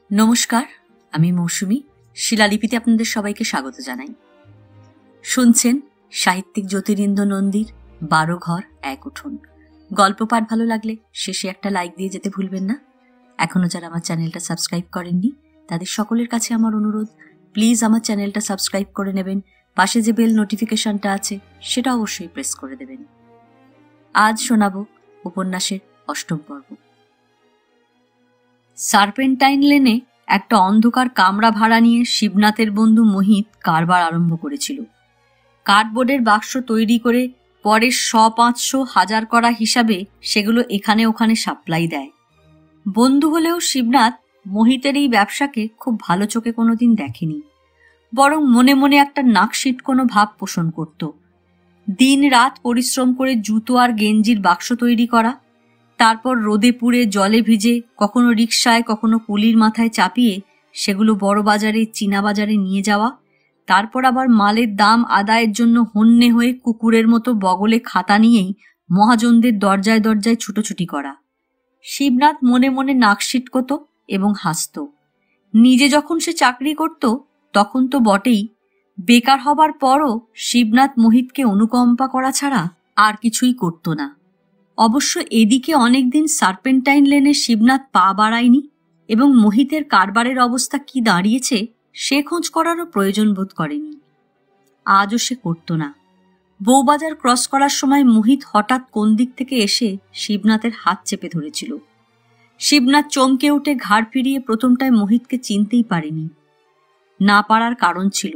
নমস্কার, আমি মৌসুমী। শিলালিপিতে আপনাদের সবাইকে স্বাগত জানাই। শুনছেন সাহিত্যিক জ্যোতিরিন্দ্র নন্দীর 12 ঘর এক উঠোন। গল্প পাঠ ভালো লাগলে শেষে একটা লাইক দিয়ে যেতে ভুলবেন না। এখনো যারা আমার চ্যানেলটা সাবস্ক্রাইব করেননি তাদের সকলের কাছে আমার অনুরোধ, প্লিজ আমার চ্যানেলটা সাবস্ক্রাইব করে নেবেন। পাশে যে বেল নোটিফিকেশনটা আছে সেটা অবশ্যই প্রেস করে দেবেন। আজ শোনাব উপন্যাসের 8ম পর্ব। সার্পেন্টাইন লেনে একটা অন্ধকার কামরা ভাড়া নিয়ে শিবনাথের বন্ধু মোহিত কারবার আরম্ভ করেছিল। কার্ডবোর্ডের বাক্স তৈরি করে পরে 100, 500, 1000 করা হিসাবে সেগুলো এখানে ওখানে সাপ্লাই দেয়। বন্ধু হলেও শিবনাথ মোহিতের এই ব্যবসাকে খুব ভালো চোখে কোনোদিন দেখেনি, বরং মনে মনে একটা নাকশিট কোনো ভাব পোষণ করত। দিন রাত পরিশ্রম করে জুতো আর গেঞ্জির বাক্স তৈরি করা, তারপর রোদে পুড়ে জলে ভিজে কখনো রিকশায় কখনো কুলির মাথায় চাপিয়ে সেগুলো বড় বাজারে চীনা বাজারে নিয়ে যাওয়া, তারপর আবার মালের দাম আদায়ের জন্য হন্যে হয়ে কুকুরের মতো বগলে খাতা নিয়েই মহাজনদের দরজায় দরজায় ছুটোছুটি করা। শিবনাথ মনে মনে নাক সিটকত এবং হাসত। নিজে যখন সে চাকরি করত তখন তো বটেই, বেকার হবার পরও শিবনাথ মোহিতকে অনুকম্পা করা ছাড়া আর কিছুই করত না। অবশ্য এদিকে অনেকদিন সার্পেন্টাইন লেনে শিবনাথ পা বাড়ায়নি এবং মোহিতের কারবারের অবস্থা কি দাঁড়িয়েছে সে খোঁজ করারও প্রয়োজন বোধ করেনি। আজও সে করত না। বউবাজার ক্রস করার সময় মোহিত হঠাৎ কোন দিক থেকে এসে শিবনাথের হাত চেপে ধরেছিল। শিবনাথ চমকে উঠে ঘাড় ফিরিয়ে প্রথমটায় মোহিতকে চিনতেই পারেনি। না পারার কারণ ছিল,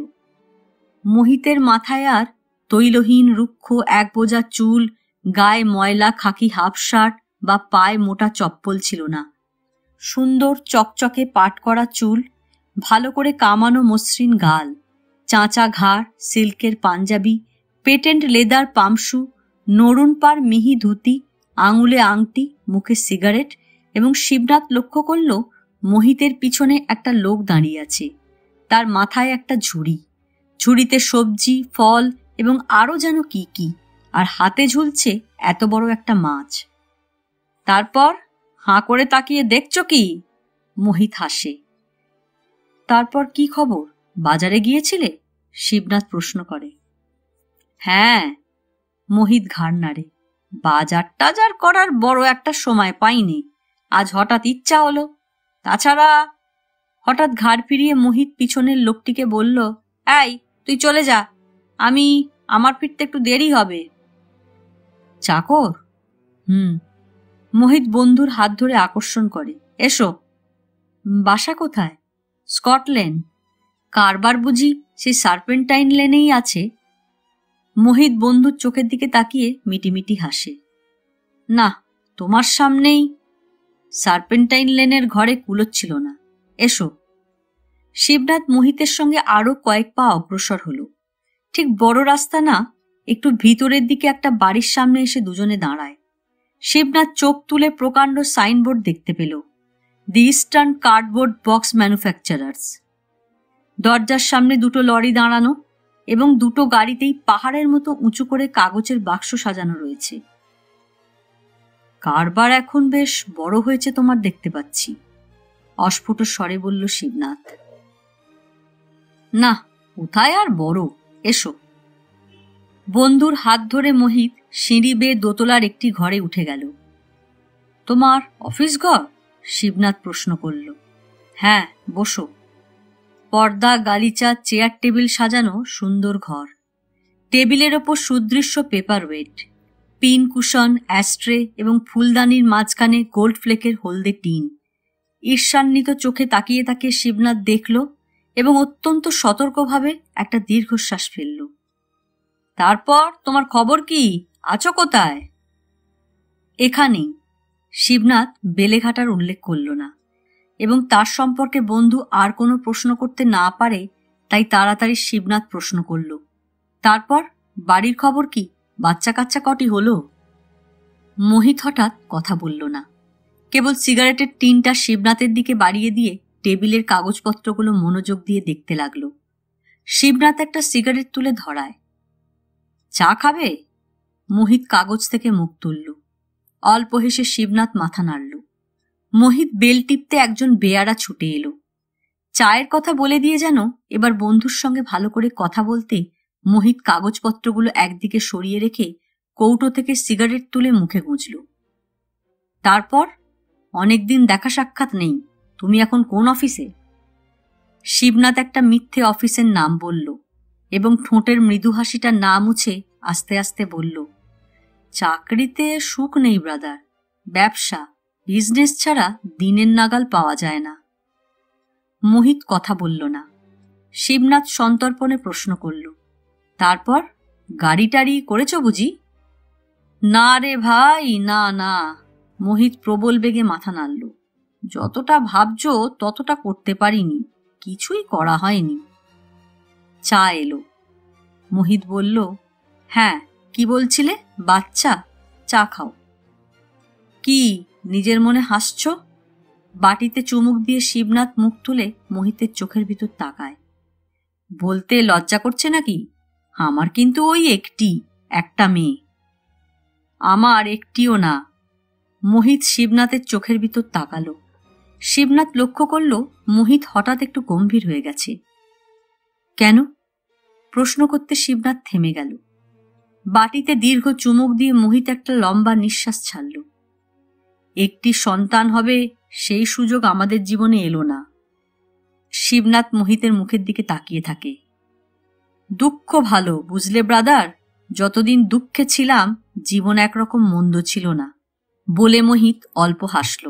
মোহিতের মাথায় আর তৈলহীন রুক্ষ এক বোঝা চুল, গায়ে ময়লা খাকি হাফ শার্ট বা পায়ে মোটা চপ্পল ছিল না। সুন্দর চকচকে পাট করা চুল, ভালো করে কামানো মসৃণ গাল, চাঁচা ঘাড়, সিল্কের পাঞ্জাবি, পেটেন্ট লেদার পামশু, নরুন পার মিহি ধুতি, আঙুলে আংটি, মুখে সিগারেট, এবং শিবনাথ লক্ষ্য করল মোহিতের পিছনে একটা লোক দাঁড়িয়ে আছে। তার মাথায় একটা ঝুড়ি, ঝুড়িতে সবজি, ফল এবং আরও যেন কি কি, আর হাতে ঝুলছে এত বড় একটা মাছ। তারপর হাঁ করে তাকিয়ে দেখছো কি? মোহিত হাসে। তারপর কি খবর, বাজারে গিয়েছিলে? শিবনাথ প্রশ্ন করে। হ্যাঁ, মোহিত ঘাড় নাড়ে। বাজার টাজার করার বড় একটা সময় পাইনি, আজ হঠাৎ ইচ্ছা হলো। তাছাড়া, হঠাৎ ঘাড় ফিরিয়ে মোহিত পিছনের লোকটিকে বলল, এই তুই চলে যা, আমার ফিরতে একটু দেরি হবে। চাকর? মোহিত বন্ধুর হাত ধরে আকর্ষণ করে। এসো। বাসা কোথায়? স্কটল্যান্ড। কারবার বুঝি সেই সার্পেন্টাইন লেনেই আছে? মোহিত বন্ধুর চোখের দিকে তাকিয়ে মিটিমিটি হাসে। না, তোমার সামনেই। সার্পেন্টাইন লেনের ঘরে কুলোচ্ছিল না। এসো। শিবনাথ মোহিতের সঙ্গে আরো কয়েক পা অগ্রসর হলো। ঠিক বড় রাস্তা না, একটু ভিতরের দিকে একটা বাড়ির সামনে এসে দুজনে দাঁড়ায়। শিবনাথ চোখ তুলে প্রকাণ্ড সাইনবোর্ড দেখতে পেল, দি ইস্টার্ন কার্ডবোর্ড বক্স ম্যানুফ্যাকচারার্স। দরজার সামনে দুটো লরি দাঁড়ানো এবং দুটো গাড়িতেই পাহাড়ের মতো উঁচু করে কাগজের বাক্স সাজানো রয়েছে। কারবার এখন বেশ বড় হয়েছে তোমার, দেখতে পাচ্ছি, অস্ফুট স্বরে বলল শিবনাথ। না, কোথায় আর বড়, এসো। বন্ধুর হাত ধরে মোহিত সিঁড়ি বেয়ে দোতলার একটি ঘরে উঠে গেল। তোমার অফিস ঘর? শিবনাথ প্রশ্ন করল। হ্যাঁ, বসো। পর্দা, গালিচা, চেয়ার টেবিল সাজানো সুন্দর ঘর। টেবিলের ওপর সুদৃশ্য paperweight, pincushion, ashtray এবং ফুলদানির মাঝখানে গোল্ড ফ্লেকের হলদে টিন। ঈর্ষান্বিত চোখে তাকিয়ে তাকিয়ে শিবনাথ দেখল এবং অত্যন্ত সতর্কভাবে একটা দীর্ঘশ্বাস ফেলল। তারপর তোমার খবর কি? আছো কোথায়? এখানেই। শিবনাথ বেলেঘাটার উল্লেখ করল না এবং তার সম্পর্কে বন্ধু আর কোনো প্রশ্ন করতে না পারে তাই তাড়াতাড়ি শিবনাথ প্রশ্ন করল, তারপর বাড়ির খবর কি? বাচ্চা কাচ্চা কটি হলো? মোহিত হঠাৎ কথা বলল না, কেবল সিগারেটের টিনটা শিবনাথের দিকে বাড়িয়ে দিয়ে টেবিলের কাগজপত্রগুলো মনোযোগ দিয়ে দেখতে লাগল। শিবনাথ একটা সিগারেট তুলে ধরায়। চা খাবে? মোহিত কাগজ থেকে মুখ তুলল। অল্প হেসে শিবনাথ মাথা নাড়ল। মোহিত বেল টিপতে একজন বেয়ারা ছুটে এলো। চায়ের কথা বলে দিয়ে যেন এবার বন্ধুর সঙ্গে ভালো করে কথা বলতে মোহিত কাগজপত্রগুলো একদিকে সরিয়ে রেখে কৌটো থেকে সিগারেট তুলে মুখে গুঁজল। তারপর, অনেকদিন দেখা সাক্ষাৎ নেই, তুমি এখন কোন অফিসে? শিবনাথ একটা মিথ্যে অফিসের নাম বলল এবং ঠোঁটের মৃদু হাসিটা না মুছে আস্তে আস্তে বলল, চাকরিতে সুখ নেই ব্রাদার, ব্যবসা, বিজনেস ছাড়া দিনের নাগাল পাওয়া যায় না। মোহিত কথা বলল না। শিবনাথ সন্তর্পণে প্রশ্ন করল, তারপর গাড়ি টাড়ি করেছ বুঝি? না রে ভাই, না না। মোহিত প্রবল বেগে মাথা নাড়ল। যতটা ভাবছ ততটা করতে পারিনি, কিছুই করা হয়নি। চা এলো। মোহিত বলল, হ্যাঁ, কি বলছিলে? বাচ্চা, চা খাও। কি নিজের মনে হাসছ? বাটিতে চুমুক দিয়ে শিবনাথ মুখ তুলে মোহিতের চোখের ভিতর তাকায়। বলতে লজ্জা করছে নাকি? আমার কিন্তু ওই একটা মেয়ে। আমার একটিও না। মোহিত শিবনাথের চোখের ভিতর তাকালো। শিবনাথ লক্ষ্য করল মোহিত হঠাৎ একটু গম্ভীর হয়ে গেছে। কেন? প্রশ্ন করতে শিবনাথ থেমে গেল। বাটিতে দীর্ঘ চুমুক দিয়ে মোহিত একটা লম্বা নিঃশ্বাস ছাড়ল। একটি সন্তান হবে সেই সুযোগ আমাদের জীবনে এলো না। শিবনাথ মোহিতের মুখের দিকে তাকিয়ে থাকে। দুঃখ ভালো, বুঝলে ব্রাদার? যতদিন দুঃখে ছিলাম জীবন একরকম মন্দ ছিল না, বলে মোহিত অল্প হাসল।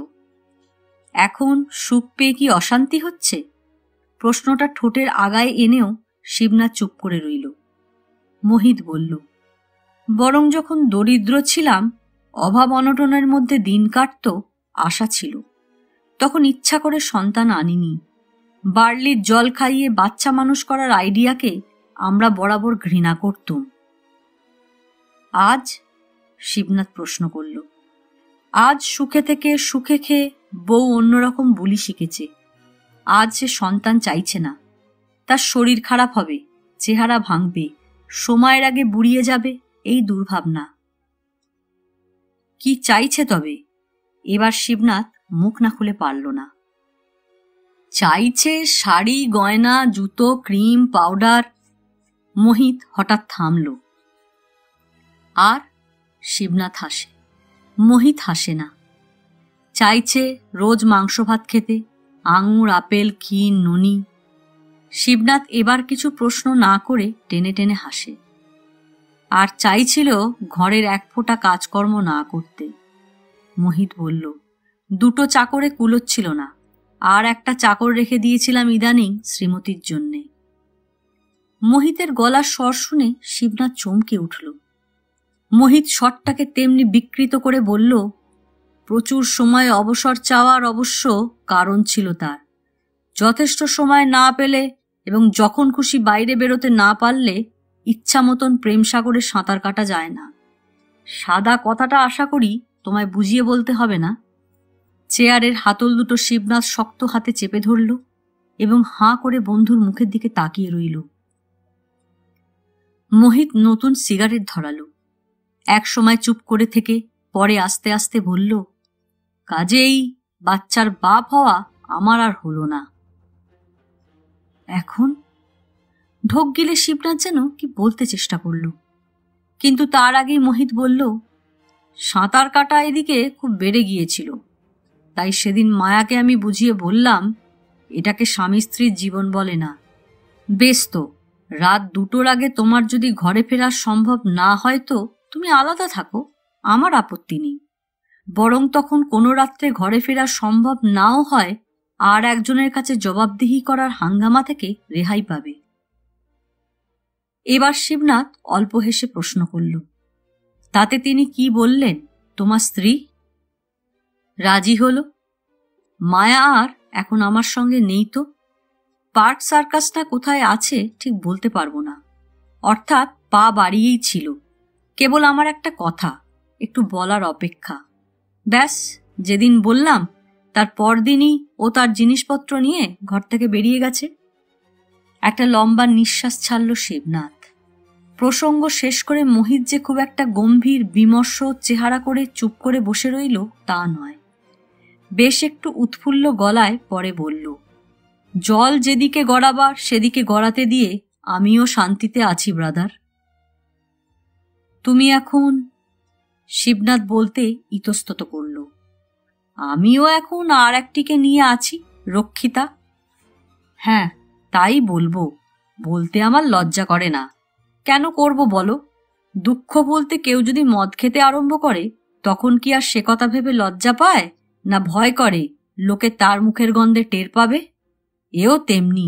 এখন সুখ পেয়ে কি অশান্তি হচ্ছে? প্রশ্নটা ঠোঁটের আগায় এনেও শিবনাথ চুপ করে রইল। মোহিত বলল, বরং যখন দরিদ্র ছিলাম, অভাব অনটনের মধ্যে দিন কাটত, আশা ছিল, তখন ইচ্ছা করে সন্তান আনিনি। বার্লির জল খাইয়ে বাচ্চা মানুষ করার আইডিয়াকে আমরা বরাবর ঘৃণা করতুম। আজ? শিবনাথ প্রশ্ন করল। আজ সুখে থেকে সুখে খেয়ে বউ অন্যরকম বুলি শিখেছে। আজ সে সন্তান চাইছে না। তার শরীর খারাপ হবে, চেহারা ভাঙবে, সময়ের আগে বুড়িয়ে যাবে, এই দুর্ভাবনা। কি চাইছে তবে? এবার শিবনাথ মুখ না খুলে পারল না। চাইছে শাড়ি, গয়না, জুতো, ক্রিম, পাউডার। মোহিত হঠাৎ থামল। আর? শিবনাথ হাসে। মোহিত হাসে না। চাইছে রোজ মাংস ভাত খেতে, আঙুর, আপেল, ক্ষীর, ননি। শিবনাথ এবার কিছু প্রশ্ন না করে টেনে টেনে হাসে। আর চাইছিল ঘরের এক ফোঁটা কাজকর্ম না করতে। মোহিত বলল, দুটো চাকরে কুলোচ্ছিল না, আর একটা চাকর রেখে দিয়েছিলাম ইদানিং শ্রীমতীর জন্যে। মোহিতের গলার স্বর শুনে শিবনাথ চমকে উঠল। মোহিত স্বরটাকে তেমনি বিকৃত করে বলল, প্রচুর সময় অবসর চাওয়ার অবশ্য কারণ ছিল তার। যথেষ্ট সময় না পেলে এবং যখন খুশি বাইরে বেরোতে না পারলে ইচ্ছা মতন প্রেম সাগরে সাঁতার কাটা যায় না। সাদা কথাটা আশা করি তোমায় বুঝিয়ে বলতে হবে না। চেয়ারের হাতল দুটো শিবনাথ শক্ত হাতে চেপে ধরল এবং হাঁ করে বন্ধুর মুখের দিকে তাকিয়ে রইল। মোহিত নতুন সিগারেট ধরালো। এক সময় চুপ করে থেকে পরে আস্তে আস্তে বলল, কাজেই বাচ্চার বাপ হওয়া আমার আর হলো না। এখন? ঢোক গিলে শিবনাথ যেন কি বলতে চেষ্টা করল, কিন্তু তার আগেই মোহিত বলল, সাঁতার কাটা এদিকে খুব বেড়ে গিয়েছিল, তাই সেদিন মায়াকে আমি বুঝিয়ে বললাম, এটাকে স্বামী স্ত্রীর জীবন বলে না। বেশ তো, রাত 2টোর আগে তোমার যদি ঘরে ফেরা সম্ভব না হয় তো তুমি আলাদা থাকো, আমার আপত্তি নেই। বরং তখন কোনো রাত্রে ঘরে ফেরা সম্ভব নাও হয়, আর একজনের কাছে জবাবদিহি করার হাঙ্গামা থেকে রেহাই পাবে। এবার শিবনাথ অল্প হেসে প্রশ্ন করল, তাতে তিনি কি বললেন তোমার স্ত্রী? রাজি হল। মায়া আর এখন আমার সঙ্গে নেই তো। পার্ক সার্কাসটা কোথায় আছে ঠিক বলতে পারবো না, অর্থাৎ পা বাড়িয়েই ছিল। কেবল আমার একটা কথা একটু বলার অপেক্ষা। ব্যাস, যেদিন বললাম তার পরদিনই ও তার জিনিসপত্র নিয়ে ঘর থেকে বেরিয়ে গেছে। একটা লম্বা নিঃশ্বাস ছাড়ল শিবনাথ। প্রসঙ্গ শেষ করে মোহিত যে খুব একটা গম্ভীর বিমর্ষ চেহারা করে চুপ করে বসে রইল তা নয়। বেশ একটু উৎফুল্ল গলায় পরে বলল, জল যেদিকে গড়াবার সেদিকে গড়াতে দিয়ে আমিও শান্তিতে আছি ব্রাদার। তুমি এখন, শিবনাথ বলতে ইতস্তত করল, আমিও এখন আর একটিকে নিয়ে আছি, রক্ষিতা। হ্যাঁ, তাই বলবো, বলতে আমার লজ্জা করে না। কেন করব বলো? দুঃখ বলতে কেউ যদি মদ খেতে আরম্ভ করে তখন কি আর সে কথা ভেবে লজ্জা পায়, না ভয় করে লোকে তার মুখের গন্ধে টের পাবে? এও তেমনি।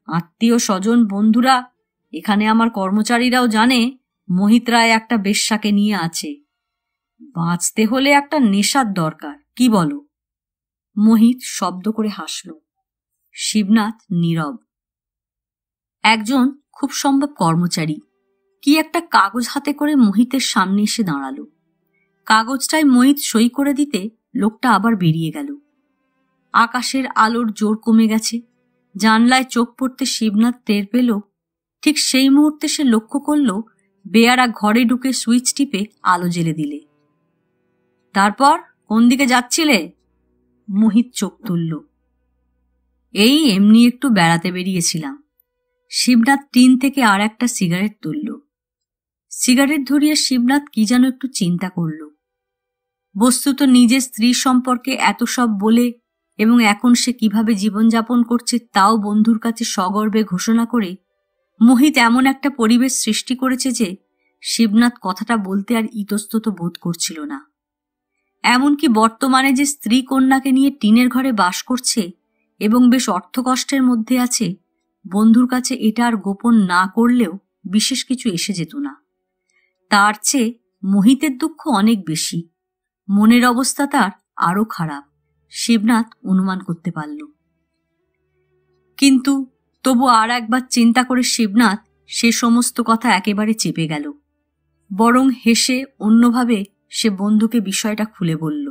আত্মীয় স্বজন বন্ধুরা, এখানে আমার কর্মচারীরাও জানে মোহিত রায় একটা বেশ্যাকে নিয়ে আছে। বাঁচতে হলে একটা নেশার দরকার, কি বলো? মোহিত শব্দ করে হাসল। শিবনাথ নীরব। একজন খুব সম্ভব কর্মচারী কি একটা কাগজ হাতে করে মোহিতের সামনে এসে দাঁড়ালো। কাগজটায় মোহিত সই করে দিতে লোকটা আবার বেরিয়ে গেল। আকাশের আলোর জোর কমে গেছে। জানলায় চোখ পড়তে শিবনাথ টের পেল। ঠিক সেই মুহূর্তে সে লক্ষ্য করল বেয়ারা ঘরে ঢুকে সুইচ টিপে আলো জ্বেলে দিলে। তারপর কোন দিকে যাচ্ছিলে? মোহিত চোখ তুলল। এই এমনি একটু বেড়াতে বেরিয়েছিলাম। শিবনাথ টিন থেকে আর একটা সিগারেট তুলল। সিগারেট ধরিয়ে শিবনাথ কি যেন একটু চিন্তা করল। বস্তুত নিজের স্ত্রী সম্পর্কে এত সব বলে এবং এখন সে কিভাবে জীবনযাপন করছে তাও বন্ধুর কাছে সগর্বে ঘোষণা করে মোহিত এমন একটা পরিবেশ সৃষ্টি করেছে যে শিবনাথ কথাটা বলতে আর ইতস্তত বোধ করছিল না। এমনকি বর্তমানে যে স্ত্রী কন্যাকে নিয়ে টিনের ঘরে বাস করছে এবং বেশ অর্থকষ্টের মধ্যে আছে, বন্ধুর কাছে এটা আর গোপন না করলেও বিশেষ কিছু এসে যেত না। তার চেয়ে মোহিতের দুঃখ অনেক বেশি। মনের অবস্থা তার আরো খারাপ, শিবনাথ অনুমান করতে পারল। কিন্তু তবু আর একবার চিন্তা করে শিবনাথ সে সমস্ত কথা একেবারে চেপে গেল। বরং হেসে অন্যভাবে সে বন্ধুকে বিষয়টা খুলে বলল।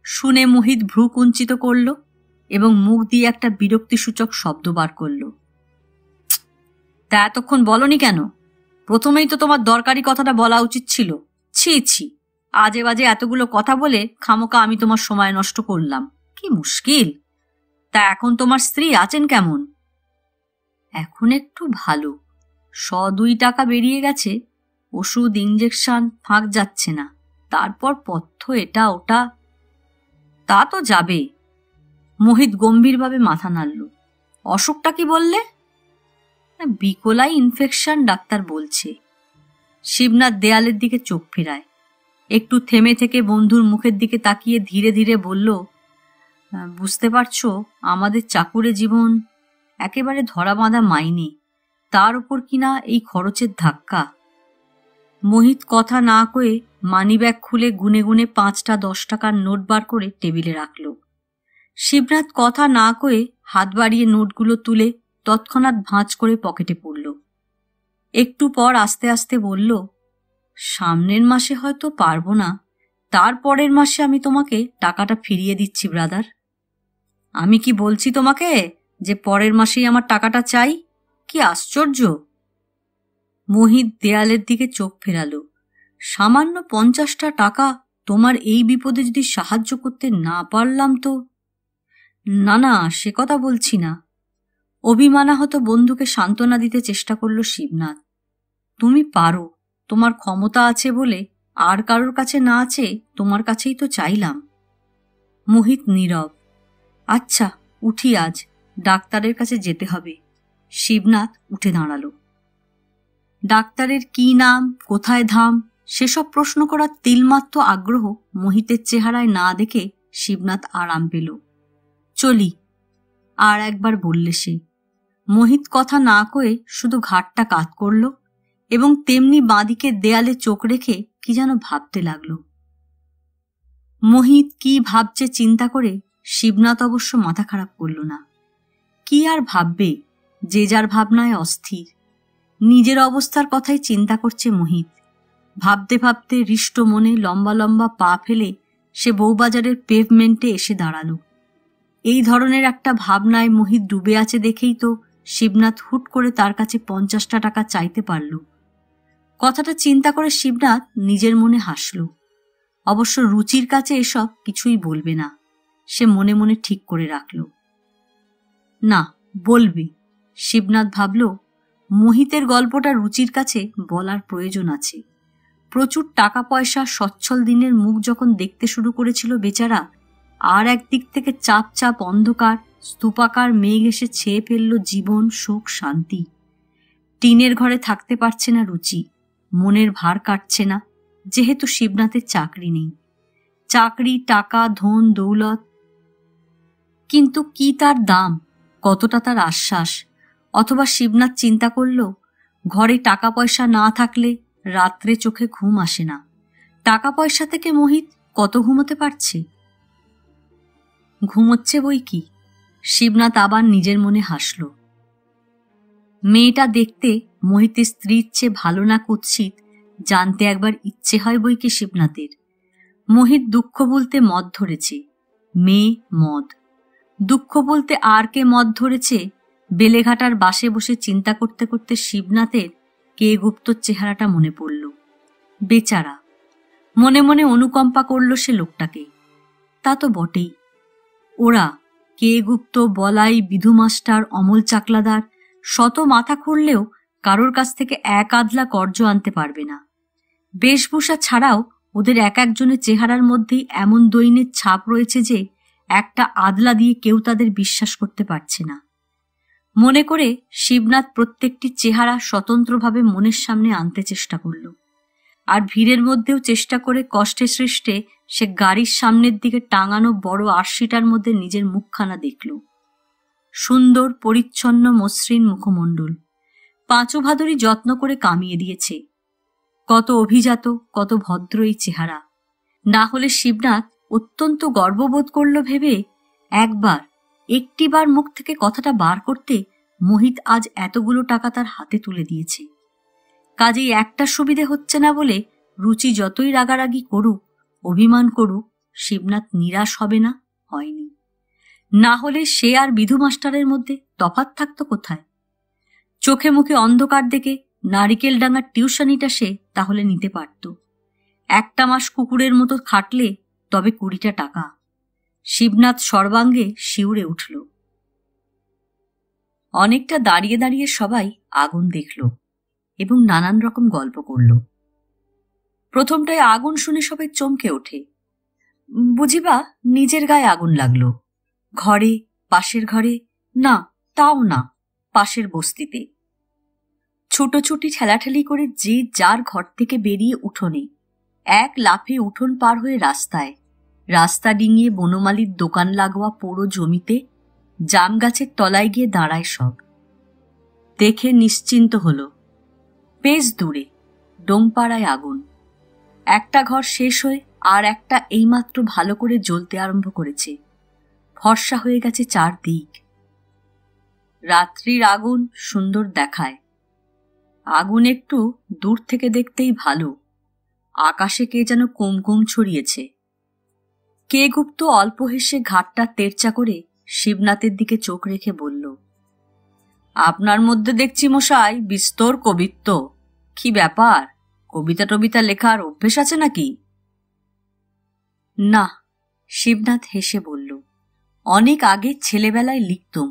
শুনে মোহিত ভ্রু কুঞ্চিত করল এবং মুখ দিয়ে একটা বিরক্তিসূচক শব্দ বার করল। তা এতক্ষণ বলনি কেন? প্রথমেই তো তোমার দরকারি কথাটা বলা উচিত ছিল। ছি ছি, আজে বাজে এতগুলো কথা বলে খামোকা আমি তোমার সময় নষ্ট করলাম। কি মুশকিল! তা এখন তোমার স্ত্রী আছেন কেমন? এখন একটু ভালো। 102 টাকা বেরিয়ে গেছে। ওষুধ ইঞ্জেকশন ফাঁক যাচ্ছে না। তারপর পথ্য এটা ওটা। তা তো যাবে। মোহিত গম্ভীরভাবে মাথা নাড়ল। অসুখটা কি বললে? বিকলাই ইনফেকশন ডাক্তার বলছে। শিবনাথ দেয়ালের দিকে চোখ ফেরায়। একটু থেমে থেকে বন্ধুর মুখের দিকে তাকিয়ে ধীরে ধীরে বলল, বুঝতে পারছো, আমাদের চাকুরে জীবন একেবারে ধরা বাঁধা মাইনে, তার উপর কিনা এই খরচের ধাক্কা। মোহিত কথা না কয়ে মানিব্যাগ খুলে গুনে গুনে 5টা 10 টাকার নোট বার করে টেবিলে রাখল। শিবনাথ কথা না কয়ে হাত বাড়িয়ে নোটগুলো তুলে তৎক্ষণাৎ ভাঁজ করে পকেটে পড়ল। একটু পর আস্তে আস্তে বলল, সামনের মাসে হয়তো পারবো না, তারপরের মাসে আমি তোমাকে টাকাটা ফিরিয়ে দিচ্ছি ব্রাদার। আমি কি বলছি তোমাকে যে পরের মাসেই আমার টাকাটা চাই? কি আশ্চর্য! মোহিত দেয়ালের দিকে চোখ ফেরালো। সামান্য 50টা টাকা তোমার এই বিপদে যদি সাহায্য করতে না পারলাম তো? না না, সে কথা বলছি না। অভিমানাহত বন্ধুকে সান্ত্বনা দিতে চেষ্টা করল শিবনাথ। তুমি পারো, তোমার ক্ষমতা আছে বলে, আর কারোর কাছে না আছে তোমার কাছেই তো চাইলাম। মোহিত নীরব। আচ্ছা, উঠি আজ, ডাক্তারের কাছে যেতে হবে। শিবনাথ উঠে দাঁড়ালো। ডাক্তারের কি নাম, কোথায় ধাম, সেসব প্রশ্ন করার তিলমাত্র আগ্রহ মোহিতের চেহারায় না দেখে শিবনাথ আরাম পেল। চলি, আর একবার বললে সে। মোহিত কথা না কয়ে শুধু ঘাটটা কাত করল এবং তেমনি বাঁদিকে দেয়ালে চোখ রেখে কি যেন ভাবতে লাগল। মোহিত কি ভাবছে চিন্তা করে শিবনাথ অবশ্য মাথা খারাপ করল না। কি আর ভাববে, যে যার ভাবনায় অস্থির। নিজের অবস্থার কথাই চিন্তা করছে মোহিত। ভাবতে ভাবতে হৃষ্ট মনে লম্বা লম্বা পা ফেলে সে বউবাজারের পেভমেন্টে এসে দাঁড়ালো। এই ধরনের একটা ভাবনায় মোহিত ডুবে আছে দেখেই তো শিবনাথ হুট করে তার কাছে 50টা টাকা চাইতে পারল। কথাটা চিন্তা করে শিবনাথ নিজের মনে হাসল। অবশ্য রুচির কাছে এসব কিছুই বলবে না, সে মনে মনে ঠিক করে রাখল। না, বলবে। শিবনাথ ভাবল, মোহিতের গল্পটা রুচির কাছে বলার প্রয়োজন আছে। প্রচুর টাকা পয়সা, সচ্ছল দিনের মুখ যখন দেখতে শুরু করেছিল বেচারা, আর একদিক থেকে চাপ চাপ অন্ধকার স্তূপাকার মেঘ এসে ছেয়ে ফেলল জীবন, সুখ, শান্তি। টিনের ঘরে থাকতে পারছে না রুচি, মনের ভার কাটছে না, যেহেতু শিবনাথের চাকরি নেই। চাকরি, টাকা, ধন, দৌলত, কিন্তু কি তার দাম, কতটা তার আশ্বাস? অথবা শিবনাথ চিন্তা করল, ঘরে টাকা পয়সা না থাকলে রাত্রে চোখে ঘুম আসে না। টাকা পয়সা থেকে মোহিত কত ঘুমোতে পারছে? ঘুমোচ্ছে বই কি। শিবনাথ আবার নিজের মনে হাসল। মেয়েটা দেখতে মোহিতের স্ত্রীর চেয়ে ভালো না কুৎসিত জানতে একবার ইচ্ছে হয় বই কি শিবনাথের। মোহিত দুঃখ বলতে মদ ধরেছে, মেয়ে মদ। দুঃখ বলতে আর কে মদ ধরেছে? বেলেঘাটার বাসে বসে চিন্তা করতে করতে শিবনাথের কে গুপ্তর চেহারাটা মনে পড়ল। বেচারা, মনে মনে অনুকম্পা করল সে লোকটাকে। তা তো বটেই। ওরা কে গুপ্ত, বলাই, বিধু মাস্টার, অমল চাকলাদার শত মাথা খুঁড়লেও কারোর কাছ থেকে এক আধলা কর্জ আনতে পারবে না। বেশভূষা ছাড়াও ওদের এক একজনের চেহারার মধ্যেই এমন দৈন্যের ছাপ রয়েছে যে একটা আদলা দিয়ে কেউ তাদের বিশ্বাস করতে পারছে না। মনে করে শিবনাথ প্রত্যেকটি চেহারা স্বতন্ত্রভাবে মনের সামনে আনতে চেষ্টা করল। আর ভিড়ের মধ্যেও চেষ্টা করে কষ্টে সৃষ্টে সে গাড়ির সামনের দিকে টাঙানো বড় আরশিটার মধ্যে নিজের মুখখানা দেখল। সুন্দর, পরিচ্ছন্ন, মসৃণ মুখমণ্ডল, পাঁচু ভাদুরী যত্ন করে কামিয়ে দিয়েছে। কত অভিজাত, কত ভদ্র এই চেহারা! না হলে শিবনাথ অত্যন্ত গর্ববোধ করল ভেবে একটিবার মুখ থেকে কথাটা বার করতে মোহিত আজ এতগুলো টাকা তার হাতে তুলে দিয়েছে। কাজেই একটা সুবিধে হচ্ছে না বলে রুচি যতই রাগারাগি করুক, অভিমান করুক, শিবনাথ নিরাশ হবে না, হয়নি। না হলে সে আর বিধু মাস্টারের মধ্যে তফাৎ থাকতো কোথায়? চোখে মুখে অন্ধকার দেখে নারিকেল ডাঙার টিউশনিটা সে তাহলে নিতে পারত। একটা মাস কুকুরের মতো খাটলে তবে 20টা টাকা। শিবনাথ সর্বাঙ্গে শিউরে উঠল। অনেকটা দাঁড়িয়ে দাঁড়িয়ে সবাই আগুন দেখল এবং নানান রকম গল্প করল। প্রথমটায় আগুন শুনে সবাই চমকে ওঠে। বুঝিবা নিজের গায়ে আগুন লাগলো। ঘরে, পাশের ঘরে, না তাও না, পাশের বস্তিতে। ছুটোছুটি ঠেলাঠেলি করে যে যার ঘর থেকে বেরিয়ে উঠোনে, এক লাফে উঠোন পার হয়ে রাস্তায়, রাস্তা ডিঙিয়ে বনমালীর দোকান লাগোয়া পোড়ো জমিতে জাম গাছের তলায় গিয়ে দাঁড়ায় সব। দেখে নিশ্চিন্ত হল। বেশ দূরে ডোমপাড়ায় আগুন। একটা ঘর শেষ হয়ে আর একটা এইমাত্র ভালো করে জ্বলতে আরম্ভ করেছে। ফর্সা হয়ে গেছে চারদিক। রাত্রির আগুন সুন্দর দেখায়। আগুন একটু দূর থেকে দেখতেই ভালো। আকাশে কে যেন কুমকুম ছড়িয়েছে। কে গুপ্ত অল্প হেসে ঘাটটা তেরচা করে শিবনাথের দিকে চোখ রেখে বলল, আপনার মধ্যে দেখছি মশাই বিস্তর কবিত্ব। কি ব্যাপার, কবিতা টবিতা লেখার অভ্যেস আছে নাকি? না, শিবনাথ হেসে বলল, অনেক আগে ছেলেবেলায় লিখতুম,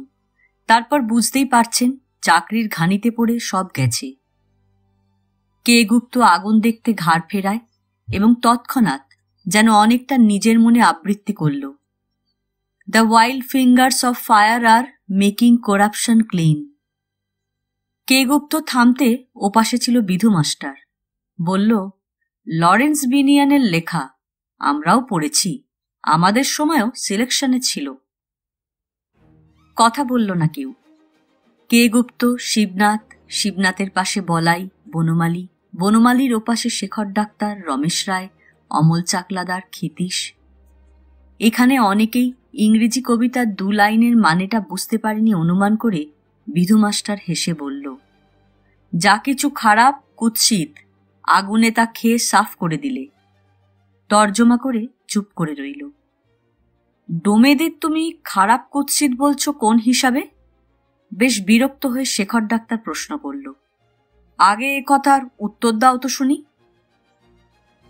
তারপর বুঝতেই পারছেন চাকরির ঘানিতে পড়ে সব গেছে। কে গুপ্ত আগুন দেখতে ঘাড় ফেরায় এবং তৎক্ষণাৎ যেন অনেকটা নিজের মনে আবৃত্তি করল, the wild fingers of fire আর making corruption clean. K Gupta থামতে ওপাশে ছিল বিধু মাস্টার। বলল, লরেন্স বিনিয়ানের লেখা আমরাও পড়েছি, আমাদের সময়ও সিলেকশনে ছিল। কথা বলল না কেউ। কে গুপ্ত, শিবনাথ, শিবনাথের পাশে বলাই, বনমালী, বনমালীর ওপাশে শেখর ডাক্তার, রমেশ রায়, অমল চাকলাদার, ক্ষিতীশ। এখানে অনেকেই ইংরেজি কবিতার 2 লাইনের মানেটা বুঝতে পারেনি অনুমান করে বিধু মাস্টার হেসে বলল, যা কিছু খারাপ, কুৎসিত, আগুনে তা খেয়ে সাফ করে দিলে। তর্জমা করে চুপ করে রইল। ডোমেদের তুমি খারাপ কুৎসিত বলছো কোন হিসাবে? বেশ বিরক্ত হয়ে শেখর ডাক্তার প্রশ্ন করল, আগে এ কথার উত্তর দাও তো শুনি।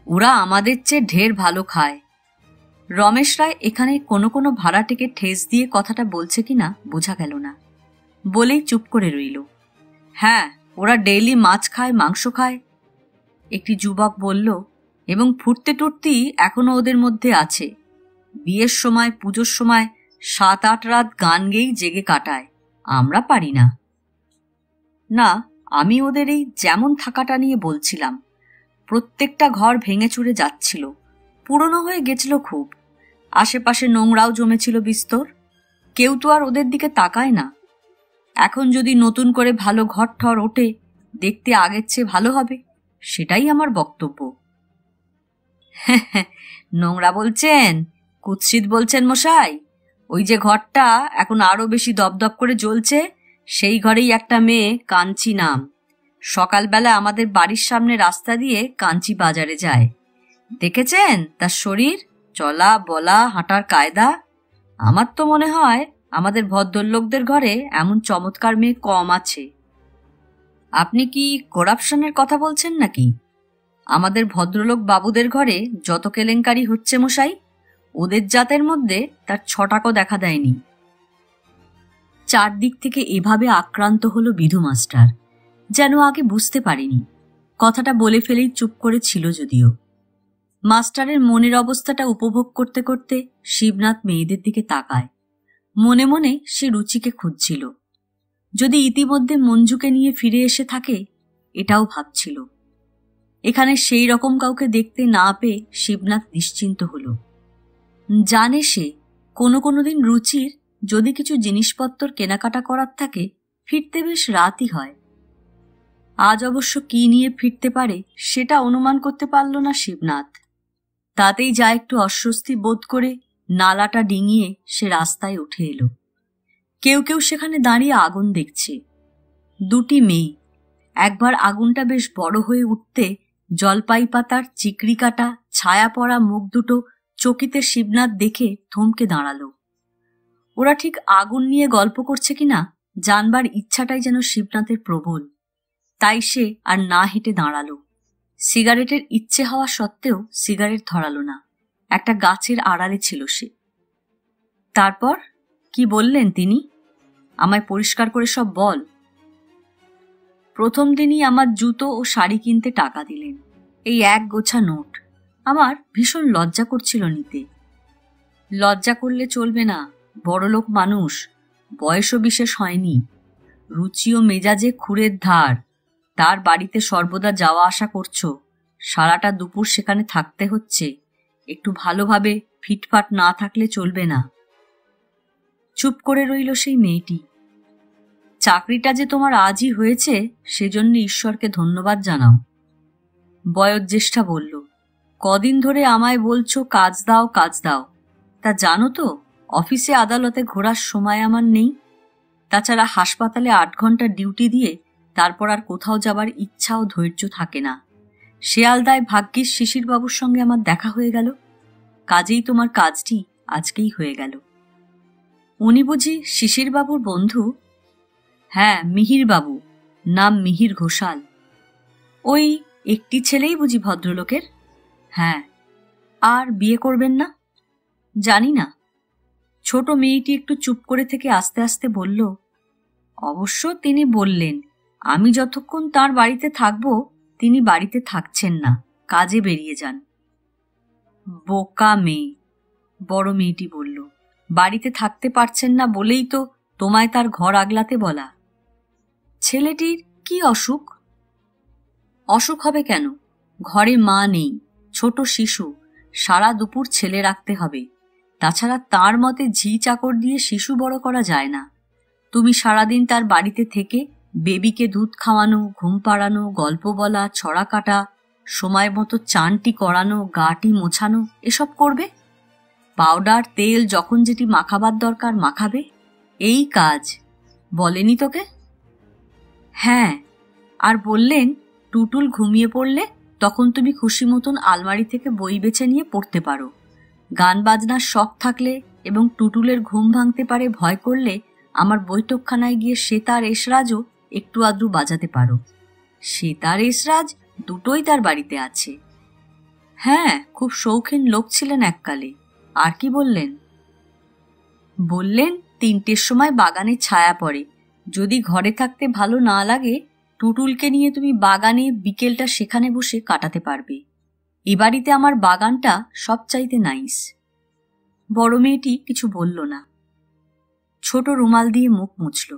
ওরা আমাদের চেয়ে ঢের ভালো খায়। রমেশ রায় এখানে কোনো কোনো ভাড়াটেকে ঠেস দিয়ে কথাটা বলছে কিনা বোঝা গেল না, বলেই চুপ করে রইল। হ্যাঁ, ওরা ডেইলি মাছ খায়, মাংস খায়, একটি যুবক বলল, এবং ফুটতে টুটতি এখনো ওদের মধ্যে আছে। বিয়ের সময়, পুজোর সময় 7-8 রাত গান গেয়েই জেগে কাটায়। আমরা পারি না। না, আমি ওদের এই যেমন থাকাটা নিয়ে বলছিলাম। প্রত্যেকটা ঘর ভেঙে চুরে যাচ্ছিল, পুরনো হয়ে গেছিল খুব। আশেপাশে নোংরাও জমেছিল বিস্তর। কেউ তো আর ওদের দিকে তাকায় না। এখন যদি নতুন করে ভালো ঘর ঠর ওঠে, দেখতে আগের চেয়ে ভালো হবে, সেটাই আমার বক্তব্য। নোংরা বলছেন? কুৎসিত বলছেন মশাই? ওই যে ঘরটা এখন আরো বেশি দপদপ করে জ্বলছে, সেই ঘরেই একটা মেয়ে, কাঞ্চি নাম, সকালবেলা আমাদের বাড়ির সামনে রাস্তা দিয়ে কাঞ্চি বাজারে যায়। দেখেছেন তার শরীর, চলা বলা, হাঁটার কায়দা? আমার তো মনে হয় আমাদের ভদ্রলোকদের ঘরে এমন চমৎকার মেয়ে কম আছে। আপনি কি করাপশনের কথা বলছেন নাকি? আমাদের ভদ্রলোক বাবুদের ঘরে যত কেলেঙ্কারি হচ্ছে মশাই, ওদের জাতের মধ্যে তার 6টাকও দেখা দেয়নি। চারদিক থেকে এভাবে আক্রান্ত হলো বিধু মাস্টার, যেন আগে বুঝতে পারেনি। কথাটা বলে ফেলেই চুপ করে ছিল যদিও। মাস্টারের মনের অবস্থাটা উপভোগ করতে করতে শিবনাথ মেয়েদের দিকে তাকায়। মনে মনে সে রুচিকে খুঁজছিল। যদি ইতিমধ্যে মঞ্জুকে নিয়ে ফিরে এসে থাকে, এটাও ভাবছিল। এখানে সেই রকম কাউকে দেখতে না পেয়ে শিবনাথ নিশ্চিন্ত হল। জানে সে কোনো কোনো দিন রুচির যদি কিছু জিনিসপত্র কেনাকাটা করার থাকে, ফিরতে বেশ রাতই হয়। আজ অবশ্য কি নিয়ে ফিরতে পারে সেটা অনুমান করতে পারল না শিবনাথ। তাতেই যা একটু অস্বস্তি বোধ করে নালাটা ডিঙিয়ে সে রাস্তায় উঠে এলো। কেউ কেউ সেখানে দাঁড়িয়ে আগুন দেখছে। 2টি মেয়ে। একবার আগুনটা বেশ বড় হয়ে উঠতে জলপাই পাতার চিকরি কাটা ছায়া পড়া মুখ দুটো চকিতে শিবনাথ দেখে থমকে দাঁড়ালো। ওরা ঠিক আগুন নিয়ে গল্প করছে কিনা জানবার ইচ্ছাটাই যেন শিবনাথের প্রবল। তাই সে আর না হেঁটে দাঁড়ালো। সিগারেটের ইচ্ছে হওয়া সত্ত্বেও সিগারেট ধরালো না। একটা গাছের আড়ালে ছিল সে। তারপর কি বললেন তিনি? আমায় পরিষ্কার করে সব বল। প্রথম দিনই আমার জুতো ও শাড়ি কিনতে টাকা দিলেন, এই 1 গোছা নোট। আমার ভীষণ লজ্জা করছিল নিতে। লজ্জা করলে চলবে না, বড়লোক মানুষ, বয়সও বিশেষ হয়নি। রুচিও মেজাজে খুরের ধার। তার বাড়িতে সর্বদা যাওয়া আসা করছো, সারাটা দুপুর সেখানে থাকতে হচ্ছে। একটু ভালোভাবে ফিটফাট না থাকলে চলবে না। চুপ করে রইল সেই মেয়েটি। চাকরিটা যে তোমার আজই হয়েছে, সেজন্য ঈশ্বরকে ধন্যবাদ জানাও। বয়োজ্যেষ্ঠা বলল, কদিন ধরে আমায় বলছো কাজ দাও, কাজ দাও। তা জানো তো, অফিসে আদালতে ঘোরার সময় আমার নেই। তাছাড়া হাসপাতালে 8 ঘন্টা ডিউটি দিয়ে তারপর আর কোথাও যাবার ইচ্ছা ও ধৈর্য থাকে না। শেয়ালদায় ভাগ্যিস শিশিরবাবুর সঙ্গে আমার দেখা হয়ে গেল। কাজেই তোমার কাজটি আজকেই হয়ে গেল। উনি বুঝি শিশিরবাবুর বন্ধু? হ্যাঁ, মিহির বাবু, নাম মিহির ঘোষাল। ওই একটি ছেলেই বুঝি ভদ্রলোকের? হ্যাঁ। আর বিয়ে করবেন না? জানি না। ছোট মেয়েটি একটু চুপ করে থেকে আস্তে আস্তে বলল, অবশ্য তিনি বললেন আমি যতক্ষণ তার বাড়িতে থাকব, তিনি বাড়িতে থাকছেন না, কাজে বেরিয়ে যান। বোকা মেয়ে, বড় মেয়েটি বলল, বাড়িতে থাকতে পারছেন না বলেই তো তোমায় তার ঘর আগলাতে বলা। ছেলেটির কি অসুখ? অসুখ হবে কেন? ঘরে মা নেই, ছোট শিশু, সারা দুপুর ছেলে রাখতে হবে। তাছাড়া তার মতে ঝি চাকর দিয়ে শিশু বড় করা যায় না। তুমি সারাদিন তার বাড়িতে থেকে বেবিকে দুধ খাওয়ানো, ঘুম পাড়ানো, গল্প বলা, ছড়া কাটা, সময় মতো চানটি করানো, গাটি মোছানো, এসব করবে। পাউডার তেল যখন যেটি মাখাবার দরকার মাখাবে। এই কাজ। বলেনি তোকে? হ্যাঁ, আর বললেন টুটুল ঘুমিয়ে পড়লে তখন তুমি খুশি মতন আলমারি থেকে বই বেছে নিয়ে পড়তে পারো। গান বাজনার শখ থাকলে এবং টুটুলের ঘুম ভাঙতে পারে ভয় করলে আমার বৈঠকখানায় গিয়ে সেতার এসরাজও একটু আধটু বাজাতে পারো। সেতার এসরাজ দুটোই তার বাড়িতে আছে। হ্যাঁ, খুব শৌখিন লোক ছিলেন এককালে। আর কি বললেন? বললেন 3টের সময় বাগানে ছায়া পড়ে, যদি ঘরে থাকতে ভালো না লাগে টুটুলকে নিয়ে তুমি বাগানে বিকেলটা সেখানে বসে কাটাতে পারবে। এ বাড়িতে আমার বাগানটা সবচাইতে নাইস। বড় মেয়েটি কিছু বলল না, ছোট রুমাল দিয়ে মুখ মুছল।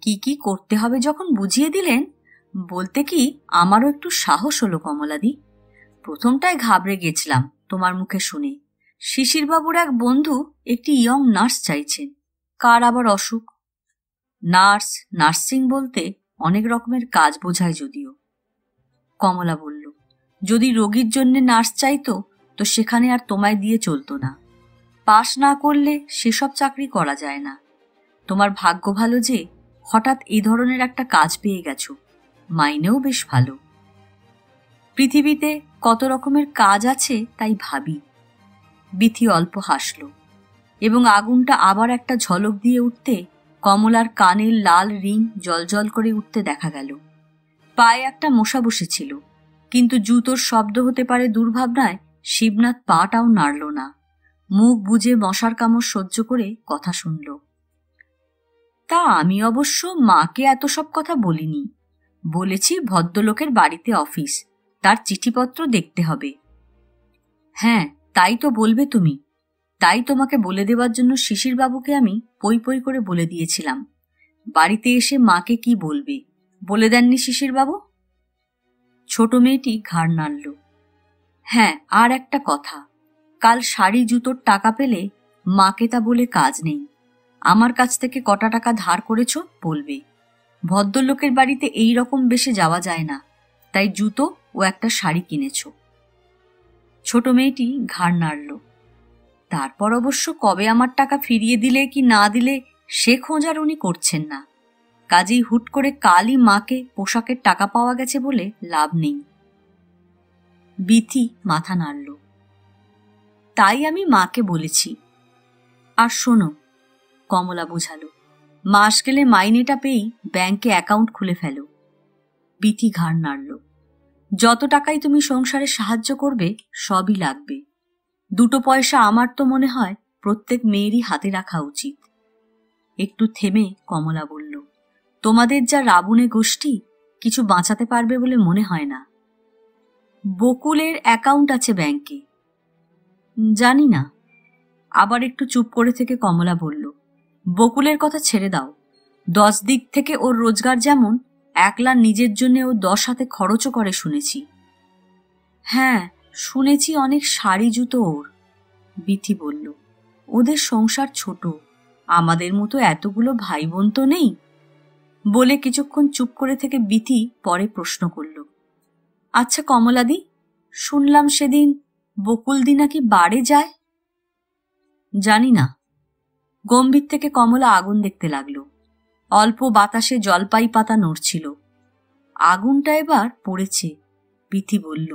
কি কি করতে হবে যখন বুঝিয়ে দিলেন, বলতে কি আমারও একটু সাহস হলো কমলাদি। প্রথমটায় ঘাবড়ে গেছিলাম তোমার মুখে শুনে। শিশিরবাবুর এক বন্ধু একটি ইয়ং নার্স চাইছেন। কার আবার অসুখ? নার্স, নার্সিং বলতে অনেক রকমের কাজ বোঝায় যদিও। কমলা বলল, যদি রোগীর জন্য নার্স চাইতো তো সেখানে আর তোমায় দিয়ে চলতো না। পাশ না করলে সেসব চাকরি করা যায় না। তোমার ভাগ্য ভালো যে হঠাৎ এই ধরনের একটা কাজ পেয়ে গেছো, মাইনেও বেশ ভালো। পৃথিবীতে কত রকমের কাজ আছে তাই ভাবি। বিথি অল্প হাসল এবং আগুনটা আবার একটা ঝলক দিয়ে উঠতে কমলার কানের লাল রিং জলজল করে উঠতে দেখা গেল। পায়ে একটা মশা বসেছিল, কিন্তু জুতোর শব্দ হতে পারে দুর্ভাবনায় শিবনাথ পাটাও নাড়ল না। মুখ বুজে মশার কামড় সহ্য করে কথা শুনল। তা আমি অবশ্য মাকে এত সব কথা বলিনি। বলেছি ভদ্রলোকের বাড়িতে অফিস, তার চিঠিপত্র দেখতে হবে। হ্যাঁ, তাই তো বলবে তুমি। তাই তোমাকে বলে দেওয়ার জন্য শিশিরবাবুকে আমি পই পই করে বলে দিয়েছিলাম। বাড়িতে এসে মাকে কি বলবে, বলে দেননি শিশিরবাবু? ছোট মেয়েটি ঘাড় নাড়ল। হ্যাঁ, আর একটা কথা, কাল শাড়ি জুতোর টাকা পেলে মাকে তা বলে কাজ নেই। আমার কাছ থেকে কটা টাকা ধার করেছ বলবে। ভদ্রলোকের বাড়িতে এই রকম বেশে যাওয়া যায় না, তাই জুতো ও একটা শাড়ি কিনেছ। ছোট মেয়েটি ঘাড় নাড়ল। তারপর অবশ্য কবে আমার টাকা ফিরিয়ে দিলে কি না দিলে সে খোঁজ আর উনি করছেন না। কাজেই হুট করে কালই মাকে পোশাকের টাকা পাওয়া গেছে বলে লাভ নেই। বিথি মাথা নাড়ল। তাই আমি মাকে বলেছি। আর শোনো, কমলা বোঝালো, মাস গেলে মাইনেটা পেয়েই ব্যাংকে অ্যাকাউন্ট খুলে ফেলো। বিথি ঘাড় নাড়ল। যত টাকাই তুমি সংসারে সাহায্য করবে সবই লাগবে। 2 পয়সা আমার তো মনে হয় প্রত্যেক মেয়েরই হাতে রাখা উচিত। একটু থেমে কমলা বলল, তোমাদের যা রাবণে গোষ্ঠী, কিছু বাঁচাতে পারবে বলে মনে হয় না। বকুলের অ্যাকাউন্ট আছে ব্যাংকে। জানি না। আবার একটু চুপ করে থেকে কমলা বলল, বকুলের কথা ছেড়ে দাও। 10 দিক থেকে ওর রোজগার যেমন, একলা নিজের জন্য ও 10 হাতে খরচও করে শুনেছি। হ্যাঁ, শুনেছি অনেক শাড়ি জুতো ওর। বিথি বলল, ওদের সংসার ছোট, আমাদের মতো এতগুলো ভাই বোন তো নেই। বলে কিছুক্ষণ চুপ করে থেকে বিথি পরে প্রশ্ন করল, আচ্ছা কমলাদি, শুনলাম সেদিন বকুলদি নাকি বাড়ে যায়? জানি না। গম্ভীর থেকে কমলা আগুন দেখতে লাগলো। অল্প বাতাসে জলপাই পাতা নড়ছিল। আগুনটা এবার পড়েছে, বিথি বলল।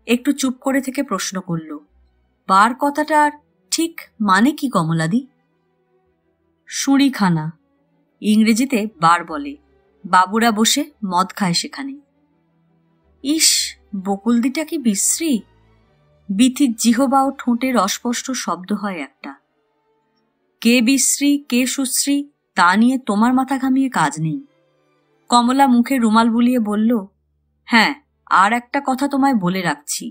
একটু চুপ করে থেকে প্রশ্ন করল, বার কথাটার ঠিক মানে কি কমলাদি? শুঁড়িখানা, ইংরেজিতে বার বলে। বাবুরা বসে মদ খায় সেখানে। ইস, বকুলদিটা কি বিশ্রী। বিথির জিহবা ও ঠোঁটের অস্পষ্ট শব্দ হয় একটা। কে বিশ্রী কে সুশ্রী তা নিয়ে তোমার মাথা ঘামিয়ে কাজ নেই। কমলা মুখে রুমাল বুলিয়ে বলল, হ্যাঁ, আর একটা কথা তোমায় বলে রাখছি।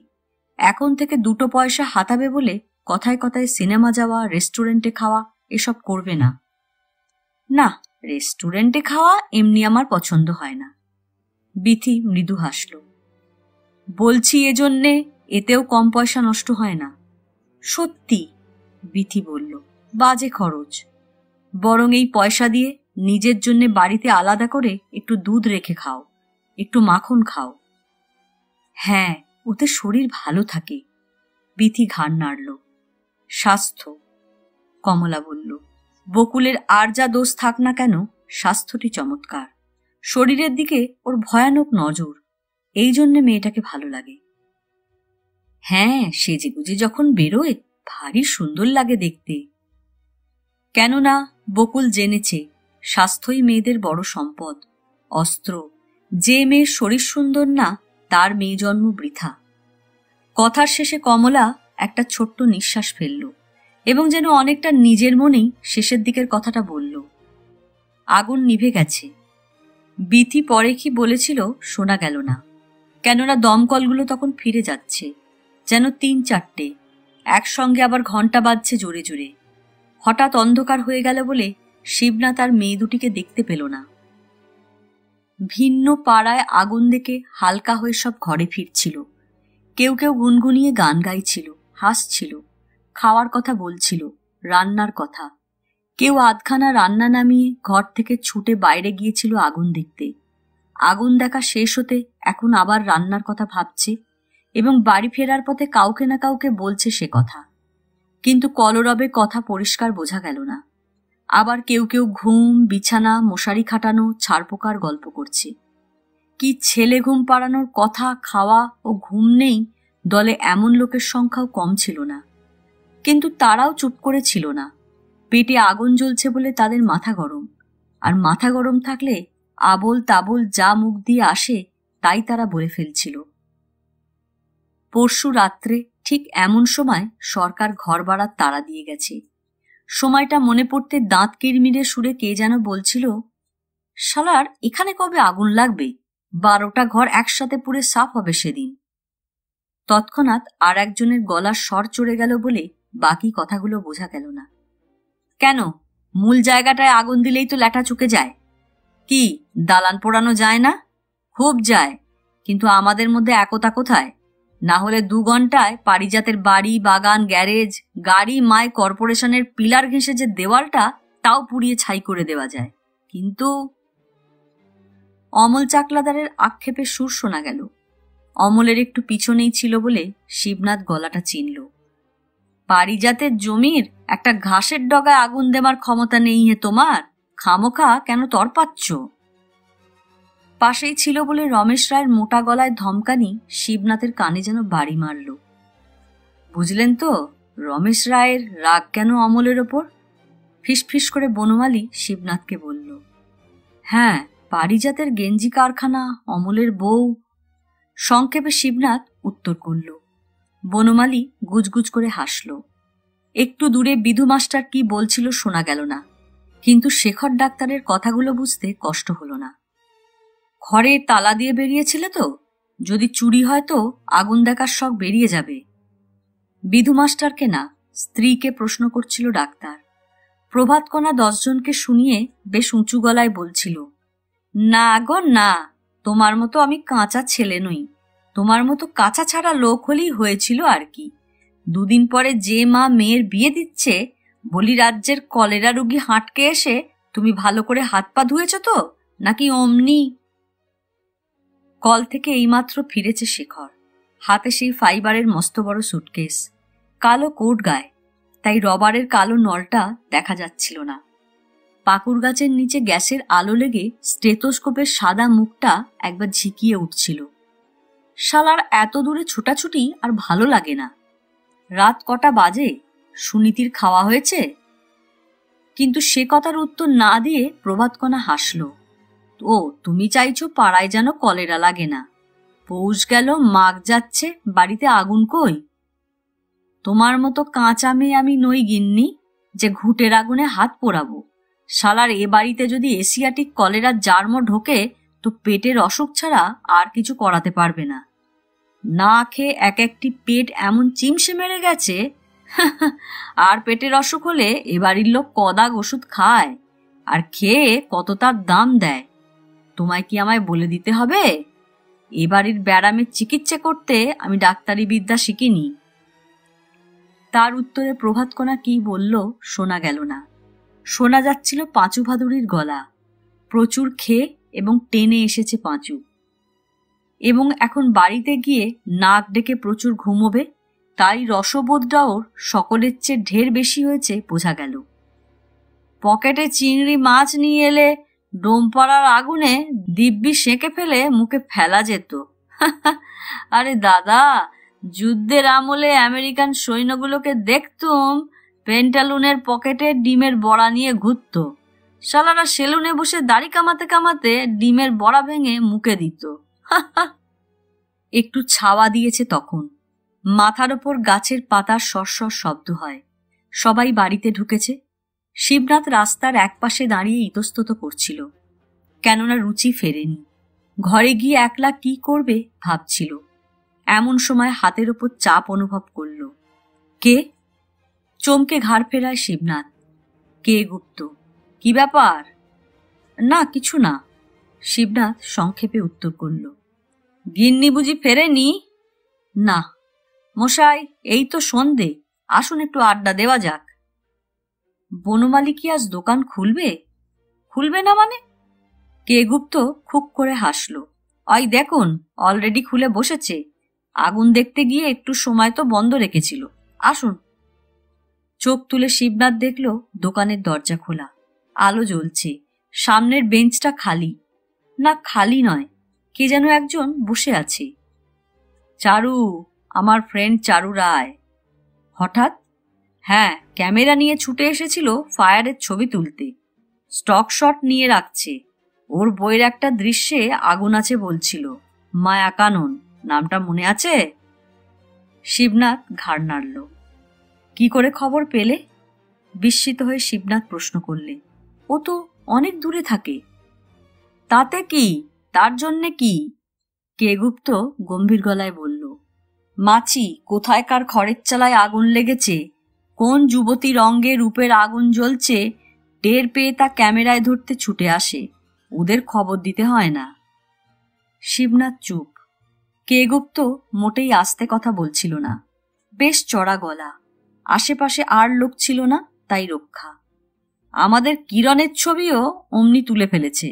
এখন থেকে 2 পয়সা হাতাবে বলে কথায় কথায় সিনেমা যাওয়া, রেস্টুরেন্টে খাওয়া এসব করবে না। না, রেস্টুরেন্টে খাওয়া এমনি আমার পছন্দ হয় না। বিথি মৃদু হাসল। বলছি এজন্যে এতেও কম পয়সা নষ্ট হয় না। সত্যি, বিথি বলল, বাজে খরচ। বরং এই পয়সা দিয়ে নিজের জন্য বাড়িতে আলাদা করে একটু দুধ রেখে খাও, একটু মাখন খাও। হ্যাঁ, ওতে শরীর ভালো থাকে। বিথি ঘাড় নাড়ল। স্বাস্থ্য, কমলা বলল, বকুলের আর যা দোষ থাক না কেন, স্বাস্থ্যটি চমৎকার। শরীরের দিকে ওর ভয়ানক নজর, এই জন্যে মেয়েটাকে ভালো লাগে। হ্যাঁ, সেজেগুজে যখন বেরোয় ভারী সুন্দর লাগে দেখতে। কেননা বকুল জেনেছে স্বাস্থ্যই মেয়েদের বড় সম্পদ, অস্ত্র। যে মেয়ের শরীর সুন্দর না, তার মেয়ে জন্ম বৃথা। কথার শেষে কমলা একটা ছোট্ট নিঃশ্বাস ফেলল এবং যেন অনেকটা নিজের মনেই শেষের দিকের কথাটা বলল। আগুন নিভে গেছে। বিথি পরে কি বলেছিল শোনা গেল না, কেননা দমকলগুলো তখন ফিরে যাচ্ছে, যেন ৩-৪টে একসঙ্গে, আবার ঘন্টা বাজছে জোরে জোরে। হঠাৎ অন্ধকার হয়ে গেল বলে শিবনাথ আর মেয়ে দুটিকে দেখতে পেল না। ভিন্ন পাড়ায় আগুন দেখে হালকা হয়ে সব ঘরে ফিরছিল। কেউ কেউ গুনগুনিয়ে গান গাইছিল, হাসছিল, খাওয়ার কথা বলছিল, রান্নার কথা। কেউ আধখানা রান্না নামিয়ে ঘর থেকে ছুটে বাইরে গিয়েছিল আগুন দেখতে। আগুন দেখা শেষ হতে এখন আবার রান্নার কথা ভাবছে এবং বাড়ি ফেরার পথে কাউকে না কাউকে বলছে সে কথা, কিন্তু কলরবে কথা পরিষ্কার বোঝা গেল না। আবার কেউ কেউ ঘুম, বিছানা, মশারি খাটানো, ছাড়পোকার গল্প করছে। কি ছেলে ঘুম পাড়ানোর কথা, খাওয়া ও ঘুম নেই দলে এমন লোকের সংখ্যাও কম ছিল না। কিন্তু তারাও চুপ করে ছিল না। পেটে আগুন জ্বলছে বলে তাদের মাথা গরম, আর মাথা গরম থাকলে আবোল তাবোল যা মুখ দিয়ে আসে তাই তারা বলে ফেলছিল। পরশু রাত্রে ঠিক এমন সময় সরকার ঘর ভাড়ার তাড়া দিয়ে গেছে। সময়টা মনে পড়তে দাঁত কিরমিরে সুরে কে যেন বলছিল, শালার এখানে কবে আগুন লাগবে, 12টা ঘর একসাথে পুড়ে সাফ হবে সেদিন। তৎক্ষণাৎ আর একজনের গলার স্বর চড়ে গেল বলে বাকি কথাগুলো বোঝা গেল না। কেন, মূল জায়গাটায় আগুন দিলেই তো ল্যাটা চুকে যায়। কি দালান পোড়ানো যায় না? খুব যায়, কিন্তু আমাদের মধ্যে একতা কোথায়? না হলে 2 ঘন্টায় পারিজাতের বাড়ি, বাগান, গ্যারেজ, গাড়ি, মায়, কর্পোরেশনের পিলার ঘেঁষে যে দেওয়ালটা, তাও পুড়িয়ে ছাই করে দেওয়া যায়। কিন্তু অমল চাকলাদারের আক্ষেপে সুর শোনা গেল। অমলের একটু পিছনেই ছিল বলে শিবনাথ গলাটা চিনল। পারিজাতের জমির একটা ঘাসের ডগায় আগুন দেবার ক্ষমতা নেই হে তোমার, খামোখা কেন তরপাচ্ছ? পাশেই ছিল বলে রমেশ রায়ের মোটা গলায় ধমকানি শিবনাথের কানে যেন বাড়ি মারল। বুঝলেন তো রমেশ রায়ের রাগ কেন অমলের ওপর? ফিসফিস করে বনমালী শিবনাথকে বলল। হ্যাঁ, পারিজাতের গেঞ্জি কারখানা, অমলের বউ। সংক্ষেপে শিবনাথ উত্তর করল। বনমালী গুজগুজ করে হাসল। একটু দূরে বিধু মাস্টার কি বলছিল শোনা গেল না, কিন্তু শেখর ডাক্তারের কথাগুলো বুঝতে কষ্ট হলো না। ঘরে তালা দিয়ে বেরিয়েছিলে তো, যদি চুরি হয় তো আগুন দেখার শখ বেরিয়ে যাবে। বিধু মাস্টারকে না, স্ত্রীকে প্রশ্ন করছিল ডাক্তার। প্রভাতকণা 10 জনকে শুনিয়ে বেশ উঁচু গলায় বলছিল, না গো না, তোমার মতো আমি কাঁচা ছেলে নই। তোমার মতো কাঁচা ছাড়া লোক হলেই হয়েছিল আর কি। 2 দিন পরে যে মা মেয়ের বিয়ে দিচ্ছে, বলি রাজ্যের কলেরা রুগী হাঁটকে এসে তুমি ভালো করে হাত পা ধুয়েছ তো, নাকি অমনি? কল থেকে এইমাত্র ফিরেছে শেখর। হাতে সেই ফাইবারের মস্ত বড় সুটকেস, কালো কোট গায়ে, তাই রবারের কালো নলটা দেখা যাচ্ছিল না। পাকুড় গাছের নিচে গ্যাসের আলো লেগে স্টেথোস্কোপের সাদা মুখটা একবার ঝিকিয়ে উঠছিল। শালার এত দূরে ছোটাছুটি আর ভালো লাগে না। রাত কটা বাজে? সুনীতির খাওয়া হয়েছে? কিন্তু সে কথার উত্তর না দিয়ে প্রভাতকণা হাসল। ও, তুমি চাইছো পাড়ায় যেন কলেরা লাগে না। পৌষ গেল, মাঘ যাচ্ছে, বাড়িতে আগুন কই? তোমার মতো কাঁচা মেয়ে আমি নই গিন্নি যে ঘুটের আগুনে হাত পোড়াবো। শালার এ বাড়িতে যদি এশিয়াটিক কলেরার জার্ম ঢোকে তো পেটের অসুখ ছাড়া আর কিছু করাতে পারবে না। না খেয়ে এক একটি পেট এমন চিমসে মেরে গেছে, আর পেটের অসুখ হলে এ বাড়ির লোক কদাগ ওষুধ খায়, আর খেয়ে কত তার দাম দেয়। তোমায় কি আমায় বলে দিতে হবে? এ বাড়ির ব্যারামের চিকিৎসা করতে আমি ডাক্তারি বিদ্যা শিখিনি। তার উত্তরে প্রভাতকণা কি বলল শোনা গেল না। শোনা যাচ্ছিল পাঁচু ভাদুড়ির গলা। প্রচুর খেয়ে এবং টেনে এসেছে পাঁচু, এবং এখন বাড়িতে গিয়ে নাক ডেকে প্রচুর ঘুমোবে, তাই রসবোধটাও সকলের চেয়ে ঢের বেশি হয়েছে বোঝা গেল। পকেটে চিংড়ি মাছ নিয়ে এলে ডোমপাড়ার আগুনে দিব্যি সেঁকে ফেলে মুখে ফেলা যেত। আরে দাদা, যুদ্ধের আমলে আমেরিকান সৈন্যগুলোকে দেখতুম পেন্টালুনের পকেটে ডিমের বড়া নিয়ে ঘুরত। শালারা সেলুনে বসে দাড়ি কামাতে কামাতে ডিমের বড়া ভেঙে মুখে দিত। একটু ছাওয়া দিয়েছে তখন। মাথার ওপর গাছের পাতার সরসর শব্দ হয়। সবাই বাড়িতে ঢুকেছে। শিবনাথ রাস্তার একপাশে দাঁড়িয়ে ইতস্তত করছিল, কেননা রুচি ফেরেনি। ঘরে গিয়ে একলা কি করবে ভাবছিল। এমন সময় হাতের ওপর চাপ অনুভব করল। কে? চমকে ঘাড় ফেরায় শিবনাথ। কে গুপ্ত? কি ব্যাপার? না, কিছু না, শিবনাথ সংক্ষেপে উত্তর করল। গিন্নি বুঝি ফেরেনি? না মশাই, এই তো সন্ধে, আসুন একটু আড্ডা দেওয়া যাক। বনমালী কি আজ দোকান খুলবে? খুলবে না মানে? কে গুপ্ত খুব করে হাসল। ওই দেখুন, অলরেডি খুলে বসেছে। আগুন দেখতে গিয়ে একটু সময় তো বন্ধ রেখেছিল। আসুন। চোখ তুলে শিবনাথ দেখল দোকানের দরজা খোলা, আলো জ্বলছে, সামনের বেঞ্চটা খালি। না, খালি নয়, কে যেন একজন বসে আছে। চারু, আমার ফ্রেন্ড চারু রায়। হঠাৎ? হ্যাঁ, ক্যামেরা নিয়ে ছুটে এসেছিল ফায়ারের ছবি তুলতে। স্টক শট নিয়ে রাখছে। ওর বইয়ের একটা দৃশ্যে আগুন আছে বলছিল। মায়াকানন নামটা মনে আছে? শিবনাথ ঘাড় নাড়ল। কি করে খবর পেলে? বিস্মিত হয়ে শিবনাথ প্রশ্ন করলে। ও তো অনেক দূরে থাকে। তাতে কি, তার জন্যে কি? কে গুপ্ত গম্ভীর গলায় বলল। মাছি, কোথায়কার খড়ের চালায় আগুন লেগেছে, কোন যুবতী রঙ্গে রূপের আগুন জ্বলছে, টের পেয়ে তা ক্যামেরায় ধরতে ছুটে আসে। ওদের খবর দিতে হয় না। শিবনাথ চুপ। কে গুপ্ত মোটেই আস্তে কথা বলছিল না, বেশ চড়া গলা। আশেপাশে আর লোক ছিল না, তাই রক্ষা। আমাদের কিরণের ছবিও অমনি তুলে ফেলেছে।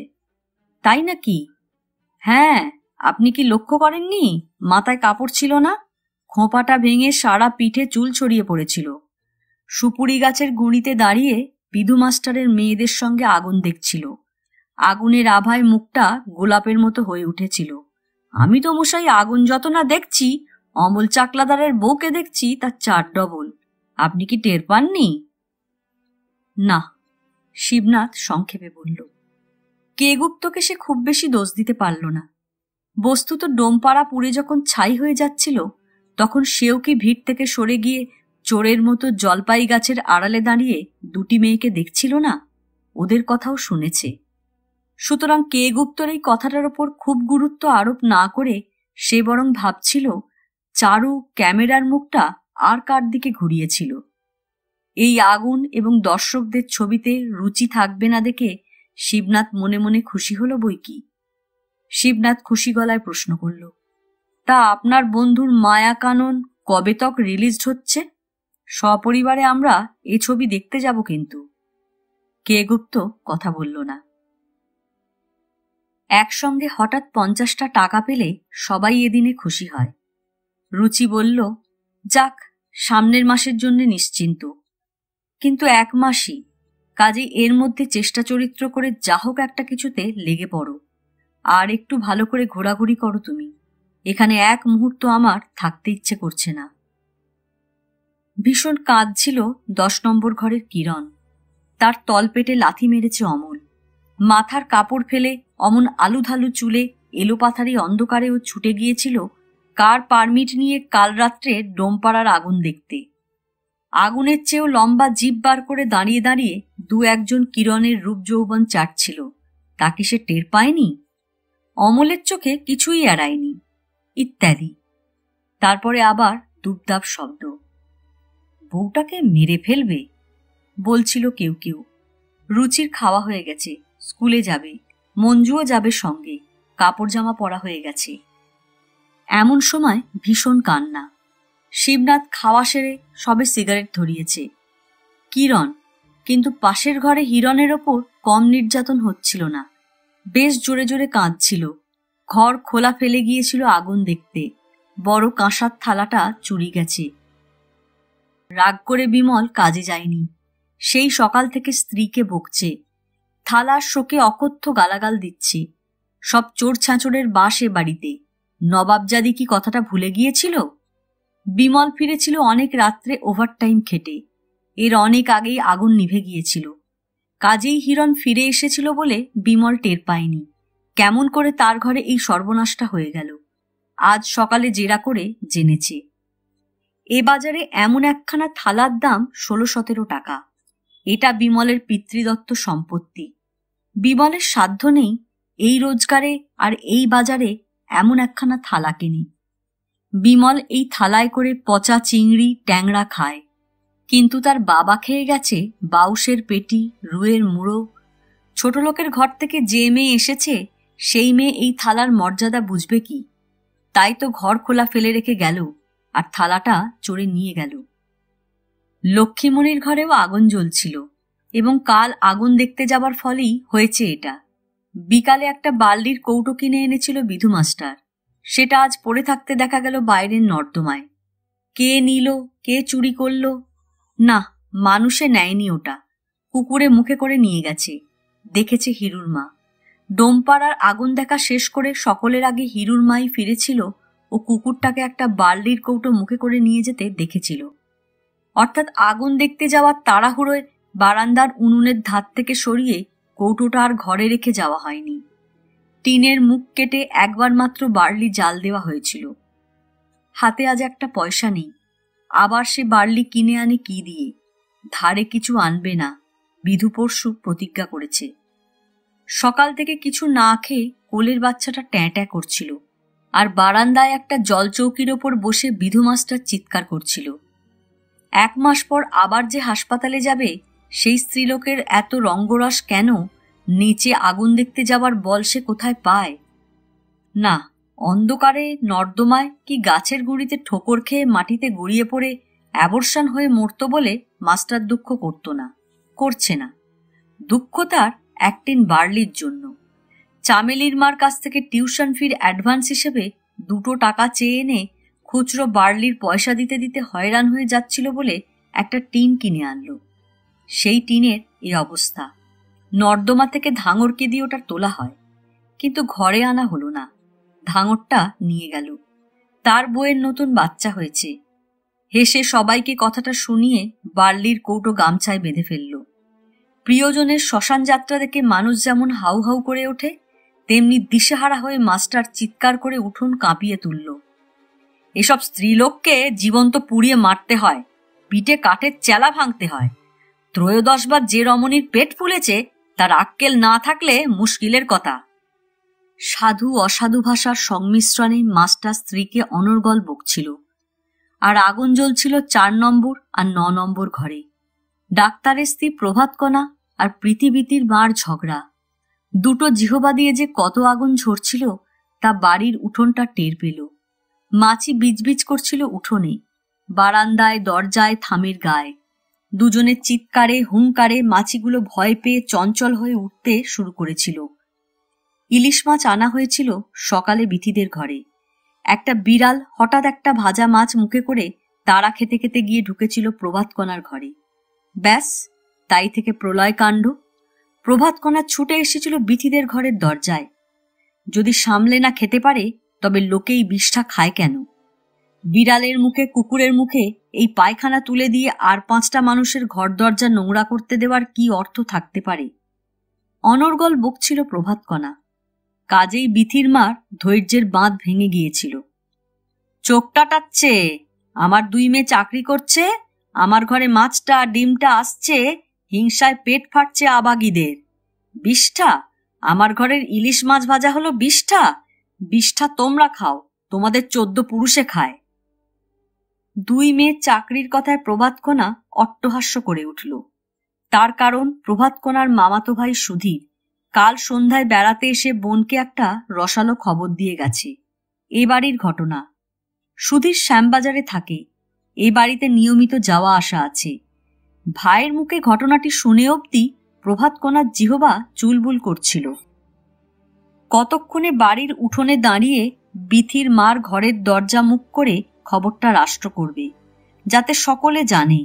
তাই নাকি? হ্যাঁ, আপনি কি লক্ষ্য করেননি? মাথায় কাপড় ছিল না, খোঁপাটা ভেঙে সারা পিঠে চুল ছড়িয়ে পড়েছিল। সুপুরি গাছের গুঁড়িতে দাঁড়িয়ে বিধু মাস্টারের মেয়েদের সঙ্গে আগুন দেখছিল। আগুনের আভায় মুখটা গোলাপের মতো হয়ে উঠেছিল। আমি তো মশাই আগুন যত না দেখছি, অমল চাকলাদারের বউকে দেখছি তার 4 ডবল। আপনি কি টের পাননি? না, শিবনাথ সংক্ষেপে বলল। কে গুপ্তকে সে খুব বেশি দোষ দিতে পারল না। বস্তুত ডোমপাড়া পুড়ে যখন ছাই হয়ে যাচ্ছিল, তখন সেও কি ভিড় থেকে সরে গিয়ে চোরের মতো জলপাই গাছের আড়ালে দাঁড়িয়ে দুটি মেয়েকে দেখছিল না? ওদের কথাও শুনেছে। সুতরাং কে গুপ্তর এই কথাটার ওপর খুব গুরুত্ব আরোপ না করে সে বরং ভাবছিল চারু ক্যামেরার মুখটা আর কার দিকে ঘুরিয়েছিল। এই আগুন এবং দর্শকদের ছবিতে রুচি থাকবে না দেখে শিবনাথ মনে মনে খুশি হল বই কি। শিবনাথ খুশি গলায় প্রশ্ন করল, তা আপনার বন্ধুর মায়াকানন কবে তক রিলিজড হচ্ছে? সপরিবারে আমরা এ ছবি দেখতে যাব কিন্তু। কে গুপ্ত কথা বলল না। একসঙ্গে হঠাৎ 50টা টাকা পেলে সবাই এদিনে খুশি হয়। রুচি বলল, যাক, সামনের মাসের জন্য নিশ্চিন্ত। কিন্তু 1 মাসই, কাজে এর মধ্যে চেষ্টা চরিত্র করে যা হোক একটা কিছুতে লেগে পড়ো। আর একটু ভালো করে ঘোরাঘুরি করো তুমি। এখানে এক মুহূর্ত আমার থাকতে ইচ্ছে করছে না। ভীষণ কাঁদছিল 10 নম্বর ঘরের কিরণ। তার তলপেটে লাথি মেরেছে অমল। মাথার কাপড় ফেলে অমন আলুধালু চুলে এলোপাথারি অন্ধকারেও ছুটে গিয়েছিল কার পারমিট নিয়ে কাল রাত্রে ডোমপাড়ার আগুন দেখতে। আগুনের চেয়েও লম্বা জিভ বার করে দাঁড়িয়ে দাঁড়িয়ে 2-1 কিরণের রূপ যৌবন চাটছিল। তাকে সে টের পায়নি? অমলের চোখে কিছুই এড়ায়নি, ইত্যাদি। তারপরে আবার দুপদাপ শব্দ। বউটাকে মেরে ফেলবে বলছিল কেউ কেউ। রুচির খাওয়া হয়ে গেছে, স্কুলে যাবে, মঞ্জুও যাবে সঙ্গে, কাপড় জামা পরা হয়ে গেছে। এমন সময় ভীষণ কান্না। শিবনাথ খাওয়া সেরে সবে সিগারেট ধরিয়েছে। কিরণ, কিন্তু পাশের ঘরে হিরণের ওপর কম নির্যাতন হচ্ছিল না। বেশ জোরে জোরে কাঁদছিল। ঘর খোলা ফেলে গিয়েছিল আগুন দেখতে। বড় কাঁসার থালাটা চুরি গেছে। রাগ করে বিমল কাজে যায়নি। সেই সকাল থেকে স্ত্রীকে বকছে। থালার শোকে অকথ্য গালাগাল দিচ্ছে। সব চোর ছাঁচড়ের বাস এ বাড়িতে। নবাবজাদি কি কথাটা ভুলে গিয়েছিল? বিমল ফিরেছিল অনেক রাত্রে ওভারটাইম খেটে। এর অনেক আগেই আগুন নিভে গিয়েছিল। কাজেই হিরণ ফিরে এসেছিল বলে বিমল টের পায়নি কেমন করে তার ঘরে এই সর্বনাশটা হয়ে গেল। আজ সকালে জেরা করে জেনেছে। এ বাজারে এমন একখানা থালার দাম 16-17 টাকা। এটা বিমলের পিতৃদত্ত সম্পত্তি। বিমলের সাধ্য নেই এই রোজগারে আর এই বাজারে এমন একখানা থালা কেনে। বিমল এই থালায় করে পচা চিংড়ি ট্যাংরা খায়, কিন্তু তার বাবা খেয়ে গেছে বাউশের পেটি, রুয়ের মুড়ো। ছোট লোকের ঘর থেকে যে মেয়ে এসেছে সেই মেয়ে এই থালার মর্যাদা বুঝবে কি? তাই তো ঘর খোলা ফেলে রেখে গেল আর থালাটা চড়ে নিয়ে গেল। লক্ষ্মীমণির ঘরেও আগুন জ্বলছিল এবং কাল আগুন দেখতে যাবার ফলেই হয়েছে এটা। বিকালে একটা বার্লির কৌটো কিনে এনেছিল বিধু মাস্টার। সেটা আজ পড়ে থাকতে দেখা গেল বাইরের নর্দমায়। কে নিল, কে চুরি করল? না, মানুষে নেয়নি ওটা, কুকুরে মুখে করে নিয়ে গেছে। দেখেছে হিরুর মা। ডোমপাড়ার আগুন দেখা শেষ করে সকলের আগে হিরুর মাই ফিরেছিল ও কুকুরটাকে একটা বার্লির কৌটো মুখে করে নিয়ে যেতে দেখেছিল। অর্থাৎ আগুন দেখতে যাওয়ার তাড়াহুড়োয় বারান্দার উনুনের ধার থেকে সরিয়ে কৌটোটা আর ঘরে রেখে যাওয়া হয়নি। টিনের মুখ কেটে একবার মাত্র বার্লি জাল দেওয়া হয়েছিল। হাতে আজ একটা পয়সা নেই। আবার সে বার্লি কিনে আনে কি দিয়ে? ধারে কিছু আনবে না, বিধু পরশু প্রতিজ্ঞা করেছে। সকাল থেকে কিছু না খেয়ে কোলের বাচ্চাটা ট্যাঁ ট্যাঁ করছিল, আর বারান্দায় একটা জলচৌকির ওপর বসে বিধু মাস্টার চিৎকার করছিল। 1 মাস পর আবার যে হাসপাতালে যাবে সেই স্ত্রীলোকের এত রঙ্গরস কেন? নিচে আগুন দেখতে যাবার বল সে কোথায় পায়? না, অন্ধকারে নর্দমায় কি গাছের গুঁড়িতে ঠোকর খেয়ে মাটিতে গড়িয়ে পড়ে অ্যাবর্শন হয়ে মরত বলে মাস্টার দুঃখ করত না, করছে না। দুঃখ তার 1 টিন বার্লির জন্য। চামেলির মার কাছ থেকে টিউশন ফির অ্যাডভান্স হিসেবে 2 টাকা চেয়ে এনে খুচরো বার্লির পয়সা দিতে দিতে হয়রান হয়ে যাচ্ছিল বলে একটা টিন কিনে আনলো। সেই টিনের এই অবস্থা। নর্দমা থেকে ধাঙরকে দিয়ে ওটা তোলা হয়, কিন্তু ঘরে আনা হলো না। ধাঙরটা নিয়ে গেল। তার বউয়ের নতুন বাচ্চা হয়েছে। হেসে সবাইকে কথাটা শুনিয়ে বার্লির কৌটো গামছায় বেঁধে ফেলল। প্রিয়জনের শ্মশান যাত্রা দেখে মানুষ যেমন হাউ হাউ করে ওঠে, তেমনি দিশেহারা হয়ে মাস্টার চিৎকার করে উঠোন কাঁপিয়ে তুলল। এসব স্ত্রীলোককে জীবন্ত পুড়িয়ে মারতে হয়, পিঠে কাঠের চেলা ভাঙতে হয়। 13 বার যে রমণীর পেট ফুলেছে তার আক্কেল না থাকলে মুশকিলের কথা। সাধু অসাধু ভাষার সংমিশ্রণে মাস্টার স্ত্রীকে অনর্গল বকছিল। আর আগুন জ্বলছিল 4 নম্বর আর 9 নম্বর ঘরে। ডাক্তারের স্ত্রী প্রভাতকণা আর পৃথিবীতির মার ঝগড়া। দুটো জিহবা দিয়ে যে কত আগুন ঝরছিল তা বাড়ির উঠোনটা টের পেল। মাছি বিজবিজ করছিল উঠোনে, বারান্দায়, দরজায়, থামের গায়ে। দুজনের চিৎকারে হুঙ্কারে মাছিগুলো ভয় পেয়ে চঞ্চল হয়ে উঠতে শুরু করেছিল। ইলিশ মাছ আনা হয়েছিল সকালে বিথিদের ঘরে। একটা বিড়াল হঠাৎ একটা ভাজা মাছ মুখে করে তাড়া খেতে খেতে গিয়ে ঢুকেছিল প্রভাতকণার ঘরে। ব্যাস, তাই থেকে প্রলয় কাণ্ড। প্রভাতকণা ছুটে এসেছিল বিথিদের ঘরের দরজায়। যদি সামলে না খেতে পারে তবে লোকেই বিষ্ঠা খায় কেন? বিড়ালের মুখে, কুকুরের মুখে এই পায়খানা তুলে দিয়ে আর 5টা মানুষের ঘর দরজা নোংরা করতে দেওয়ার কি অর্থ থাকতে পারে? অনর্গল বকছিল প্রভাতকণা। কাজেই বিথির মার ধৈর্যের বাঁধ ভেঙে গিয়েছিল। চোখটা টাচ্ছে, আমার 2 মেয়ে চাকরি করছে, আমার ঘরে মাছটা ডিমটা আসছে, হিংসায় পেট ফাটছে আবাগীদের। বিষ্ঠা? আমার ঘরের ইলিশ মাছ ভাজা হলো বিষ্ঠা? বিষ্ঠা তোমরা খাও, তোমাদের 14 পুরুষে খায়। 2 মেয়ের চাকরির কথায় প্রভাতকণা অট্টহাস্য করে উঠল। তার কারণ প্রভাতকণার মামাতো ভাই সুধীর কাল সন্ধ্যায় বেড়াতে এসে বোনকে একটা রসালো খবর দিয়ে গেছে। এ বাড়ির ঘটনা। সুধীর শ্যামবাজারে থাকে, এ বাড়িতে নিয়মিত যাওয়া আসা আছে। ভাইয়ের মুখে ঘটনাটি শুনে অবধি প্রভাতকণার জিহবা চুলবুল করছিল। কতক্ষণে বাড়ির উঠোনে দাঁড়িয়ে বিথির মার ঘরের দরজা মুখ করে খবরটা রাষ্ট্র করবে, যাতে সকলে জানে।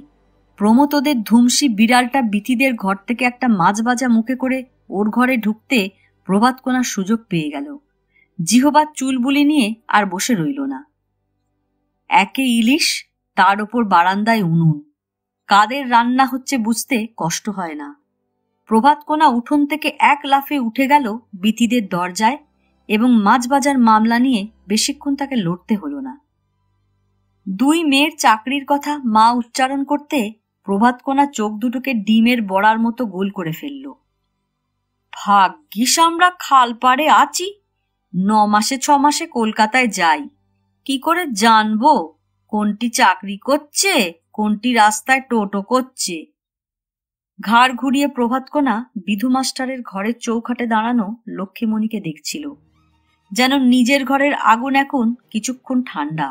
প্রমোদদের ধুমসি বিড়ালটা বিথিদের ঘর থেকে একটা মাছ ভাজা মুখে করে ওর ঘরে ঢুকতে প্রভাতকণার সুযোগ পেয়ে গেল। জিহবার চুলবুলি নিয়ে আর বসে রইল না। একে ইলিশ, তার ওপর বারান্দায় উনুন। কাদের রান্না হচ্ছে বুঝতে কষ্ট হয় না। প্রভাতকণা উঠোন থেকে 1 লাফে উঠে গেল বিথিদের দরজায় এবং মাছ ভাজার মামলা নিয়ে বেশিক্ষণ তাকে লড়তে হলো না। দুই মেয়ের চাকরির কথা মা উচ্চারণ করতে প্রভাতকণা চোখ দুটোকে ডিমের বড়ার মতো গোল করে ফেলল। ভাগ্যিস আমরা খালপাড়ে আছি, 9 মাসে 6 মাসে কলকাতায় যাই, কি করে জানবো কোনটি চাকরি করছে, কোনটি রাস্তায় টোটো করছে। ঘাড় ঘুরিয়ে প্রভাতকণা বিধু মাস্টারের ঘরের চৌখাটে দাঁড়ানো লক্ষ্মীমণিকে দেখছিল, যেন নিজের ঘরের আগুন এখন কিছুক্ষণ ঠান্ডা।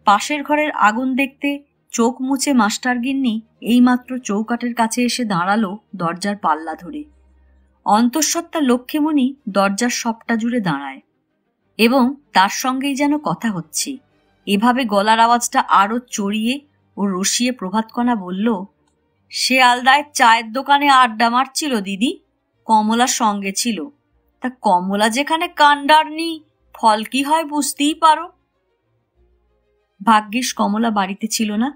পাশের ঘরের আগুন দেখতে চোখ মুছে মাস্টার গিন্নি এইমাত্র চৌকাটের কাছে এসে দাঁড়ালো দরজার পাল্লা ধরে। অন্তঃসত্ত্বা লক্ষ্মীমণি দরজার সবটা জুড়ে দাঁড়ায় এবং তার সঙ্গেই যেন কথা হচ্ছে। এভাবে গলার আওয়াজটা আরো চড়িয়ে ও রসিয়ে প্রভাতকণা বলল, শেয়ালদায় চায়ের দোকানে আড্ডা মারছিল দিদি, কমলার সঙ্গে ছিল। তা কমলা যেখানে কাণ্ডারনি, ফল কি হয় বুঝতেই পারো। ভাগ্যিস কমলা বাড়িতে ছিল না,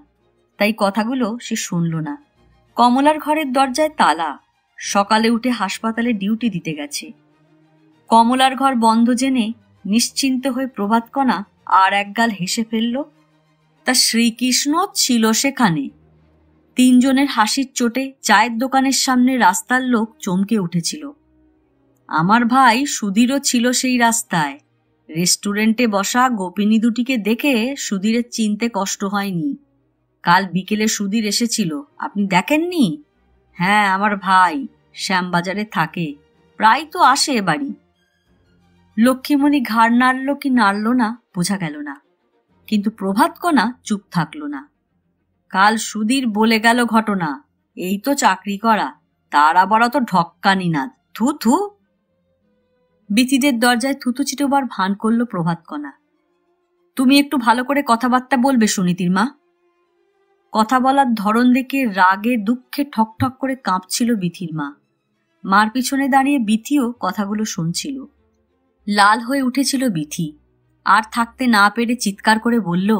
তাই কথাগুলো সে শুনল না। কমলার ঘরের দরজায় তালা, সকালে উঠে হাসপাতালে ডিউটি দিতে গেছে। কমলার ঘর বন্ধ জেনে নিশ্চিন্ত হয়ে প্রভাতকণা আর একগাল হেসে ফেলল। তা শ্রীকৃষ্ণ ছিল সেখানে। 3 জনের হাসির চোটে চায়ের দোকানের সামনে রাস্তার লোক চমকে উঠেছিল। আমার ভাই সুধীরও ছিল সেই রাস্তায়। রেস্টুরেন্টে বসা গোপিনী দুটিকে দেখে সুধীরের চিনতে কষ্ট হয়নি। কাল বিকেলে সুধীর এসেছিল, আপনি দেখেননি? হ্যাঁ, আমার ভাই শ্যামবাজারে থাকে, প্রায় তো আসে এ বাড়ি। লক্ষ্মীমণি ঘাড় নাড়ল কি নাড়ল না বোঝা গেল না, কিন্তু প্রভাতকণা চুপ থাকল না। কাল সুধীর বলে গেল ঘটনা, এই তো চাকরি করা, তার আবার অত ঢক্কানি না। থু থু। বিথিদের দরজায় থুতু চিটোবার ভান করল প্রভাতকণা। তুমি একটু ভালো করে কথাবার্তা বলবে সুনীতির মা। কথা বলার ধরন দেখে রাগে দুঃখে ঠকঠক করে কাঁপছিল বিথির মা। মার পিছনে দাঁড়িয়ে বিথিও কথাগুলো শুনছিল। লাল হয়ে উঠেছিল বিথি, আর থাকতে না পেরে চিৎকার করে বলল,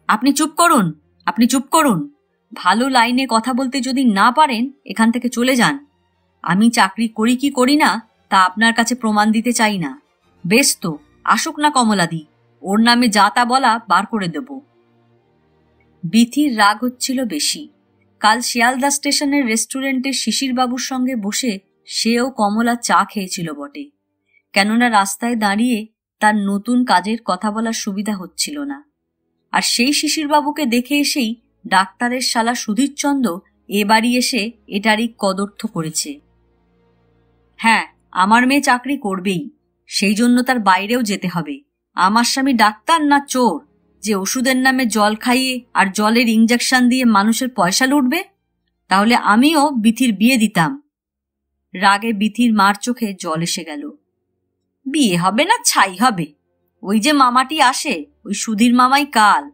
আপনি চুপ করুন, আপনি চুপ করুন। ভালো লাইনে কথা বলতে যদি না পারেন এখান থেকে চলে যান। আমি চাকরি করি কি করি না তা আপনার কাছে প্রমাণ দিতে চাই না। বেশ তো, আসুক না কমলাদি, ওর নামে যা তা বলা বার করে দেব। বিথির রাগ হচ্ছিল বেশি। কাল শিয়ালদা স্টেশনের রেস্টুরেন্টে শিশিরবাবুর সঙ্গে বসে সেও কমলা চা খেয়েছিল বটে, কেননা রাস্তায় দাঁড়িয়ে তার নতুন কাজের কথা বলার সুবিধা হচ্ছিল না। আর সেই শিশিরবাবুকে দেখে এসেই ডাক্তারের শালা সুধীরচন্দ্র এ বাড়ি এসে এটারই কদর্থ করেছে। হ্যাঁ, আমার মেয়ে চাকরি করবেই, সেই জন্য তার বাইরেও যেতে হবে। আমার স্বামী ডাক্তার না চোর যে ওষুধের নামে জল খাইয়ে আর জলের ইঞ্জেকশন দিয়ে মানুষের পয়সা লুটবে? তাহলে আমিও বিথির বিয়ে দিতাম। রাগে বিথির মার চোখে জল এসে গেল। বিয়ে হবে না ছাই হবে, ওই যে মামাটি আসে, ওই সুধীর মামাই কাল।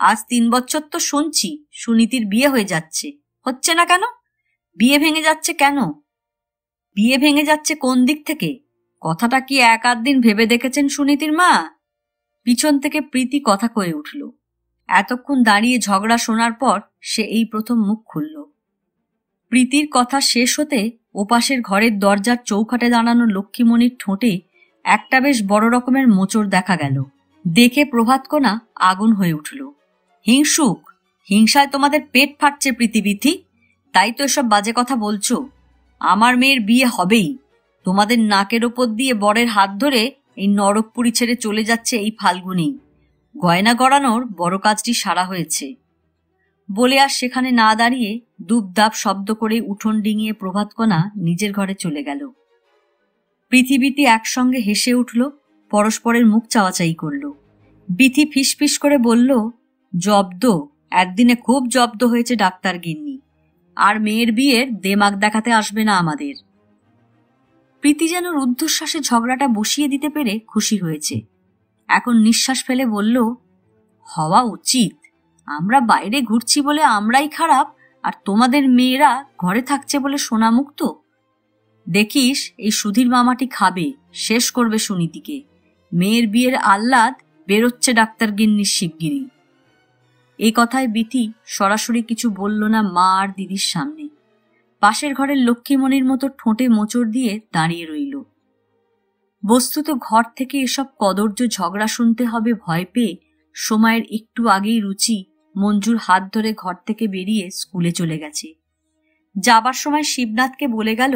আজ 3 বছর তো শুনছি সুনীতির বিয়ে হয়ে যাচ্ছে, হচ্ছে না কেন? বিয়ে ভেঙে যাচ্ছে কেন? বিয়ে ভেঙে যাচ্ছে কোন দিক থেকে? কথাটা কি 1-8 দিন ভেবে দেখেছেন সুনীতির মা? পিছন থেকে প্রীতি কথা কয়ে উঠল। এতক্ষণ দাঁড়িয়ে ঝগড়া শোনার পর সে এই প্রথম মুখ খুলল। প্রীতির কথা শেষ হতে ওপাশের ঘরের দরজার চৌখাটে দাঁড়ানো লক্ষ্মীমণির ঠোঁটে একটা বেশ বড় রকমের মোচড় দেখা গেল। দেখে প্রভাতকণা আগুন হয়ে উঠল। হিংসুক, হিংসায় তোমাদের পেট ফাটছে পৃথিবীথি, তাই তো এসব বাজে কথা বলছো। আমার মেয়ের বিয়ে হবেই। তোমাদের নাকের ওপর দিয়ে বরের হাত ধরে এই নরকপুরী ছেড়ে চলে যাচ্ছে এই ফাল্গুনেই। গয়না গড়ানোর বড় কাজটি সারা হয়েছে। বলে আর সেখানে না দাঁড়িয়ে দুপদাপ শব্দ করে উঠোন ডিঙিয়ে প্রভাতকণা নিজের ঘরে চলে গেল। পৃথিবীতে একসঙ্গে হেসে উঠল, পরস্পরের মুখ চাওয়াচাই করল। বিথি ফিসফিস করে বলল, জব্দ, একদিনে খুব জব্দ হয়েছে ডাক্তার গিন্নি। আর মেয়ের বিয়ের দেমাগ দেখাতে আসবে না আমাদের। প্রীতি যেন রুদ্ধশ্বাসে ঝগড়াটা বসিয়ে দিতে পেরে খুশি হয়েছে। এখন নিঃশ্বাস ফেলে বলল, হওয়া উচিত। আমরা বাইরে ঘুরছি বলে আমরাই খারাপ, আর তোমাদের মেয়েরা ঘরে থাকছে বলে সোনামুক্ত। দেখিস এই সুধীর মামাটি খাবে, শেষ করবে সুনীতিকে। মেয়ের বিয়ের আহ্লাদ বেরোচ্ছে ডাক্তার গিন্নির শিগগিরই। এই কথায় বিথি সরাসরি কিছু বলল না মা আর দিদির সামনে। পাশের ঘরের লক্ষ্মীমণির মতো ঠোঁটে মোচড় দিয়ে দাঁড়িয়ে রইল। বস্তুত ঘর থেকে এসব কদর্য ঝগড়া শুনতে হবে ভয় পেয়ে সময়ের একটু আগেই রুচি মঞ্জুর হাত ধরে ঘর থেকে বেরিয়ে স্কুলে চলে গেছে। যাবার সময় শিবনাথকে বলে গেল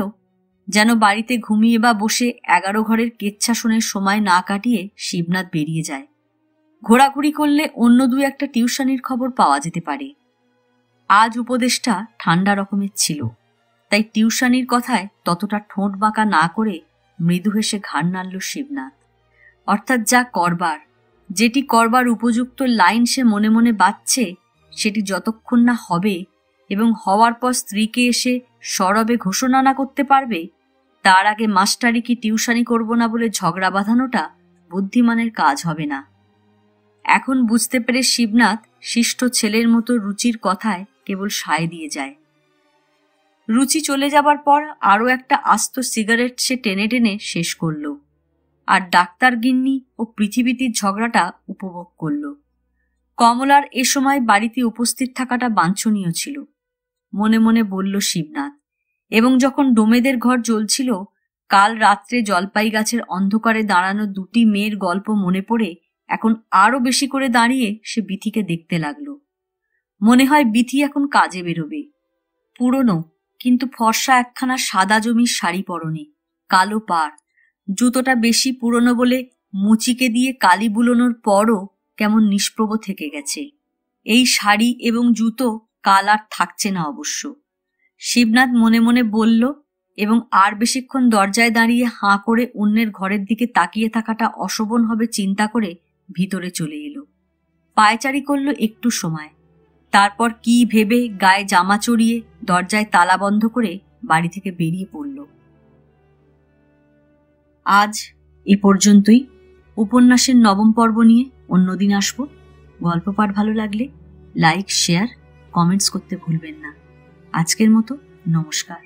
যেন বাড়িতে ঘুমিয়ে বা বসে 11 ঘরের কেচ্ছাশনের সময় না কাটিয়ে শিবনাথ বেরিয়ে যায়। ঘোরাঘুরি করলে অন্য 2-1টা টিউশনির খবর পাওয়া যেতে পারে। আজ উপদেশটা ঠান্ডা রকমের ছিল, তাই টিউশনির কথায় ততটা ঠোঁট বাঁকা না করে মৃদু হেসে ঘাড় নাড়ল শিবনাথ। অর্থাৎ যা করবার, যেটি করবার উপযুক্ত লাইন সে মনে মনে বাঁচছে, সেটি যতক্ষণ না হবে এবং হওয়ার পর স্ত্রীকে এসে সরবে ঘোষণা না করতে পারবে, তার আগে মাস্টারি কি টিউশনি করব না বলে ঝগড়া বাঁধানোটা বুদ্ধিমানের কাজ হবে না। এখন বুঝতে পেরে শিবনাথ শিষ্ট ছেলের মতো রুচির কথায় কেবল সায় দিয়ে যায়। রুচি চলে যাবার পর আরও একটা আস্ত সিগারেট সে টেনে টেনে শেষ করল, আর ডাক্তার গিন্নি ও পৃথিবীতির ঝগড়াটা উপভোগ করল। কমলার এ সময় বাড়িতে উপস্থিত থাকাটা বাঞ্ছনীয় ছিল, মনে মনে বলল শিবনাথ। এবং যখন ডোমেদের ঘর জ্বলছিল, কাল রাত্রে জলপাই গাছের অন্ধকারে দাঁড়ানো 2টি মেয়ের গল্প মনে পড়ে এখন আরো বেশি করে দাঁড়িয়ে সে বিথিকে দেখতে লাগলো। মনে হয় বিথি এখন কাজে বেরোবে। পুরনো কিন্তু ফর্সা একখানা সাদা জমির শাড়ি পরনে, কালো পাড়, জুতোটা বেশি পুরনো বলে মুচিকে দিয়ে কালি বুলোনোর পরও কেমন নিষ্প্রভ থেকে গেছে। এই শাড়ি এবং জুতো কাল আর থাকছে না অবশ্য, শিবনাথ মনে মনে বলল, এবং আর বেশিক্ষণ দরজায় দাঁড়িয়ে হাঁ করে অন্যের ঘরের দিকে তাকিয়ে থাকাটা অশোভন হবে চিন্তা করে ভিতরে চলে এলো। পায়চারি করল একটু সময়, তারপর কি ভেবে গায়ে জামা চড়িয়ে দরজায় তালা বন্ধ করে বাড়ি থেকে বেরিয়ে পড়ল। আজ এ পর্যন্তই। উপন্যাসের 9ম পর্ব নিয়ে অন্যদিন আসব। গল্প পাঠ ভালো লাগলে লাইক, শেয়ার, কমেন্টস করতে ভুলবেন না। আজকের মতো নমস্কার।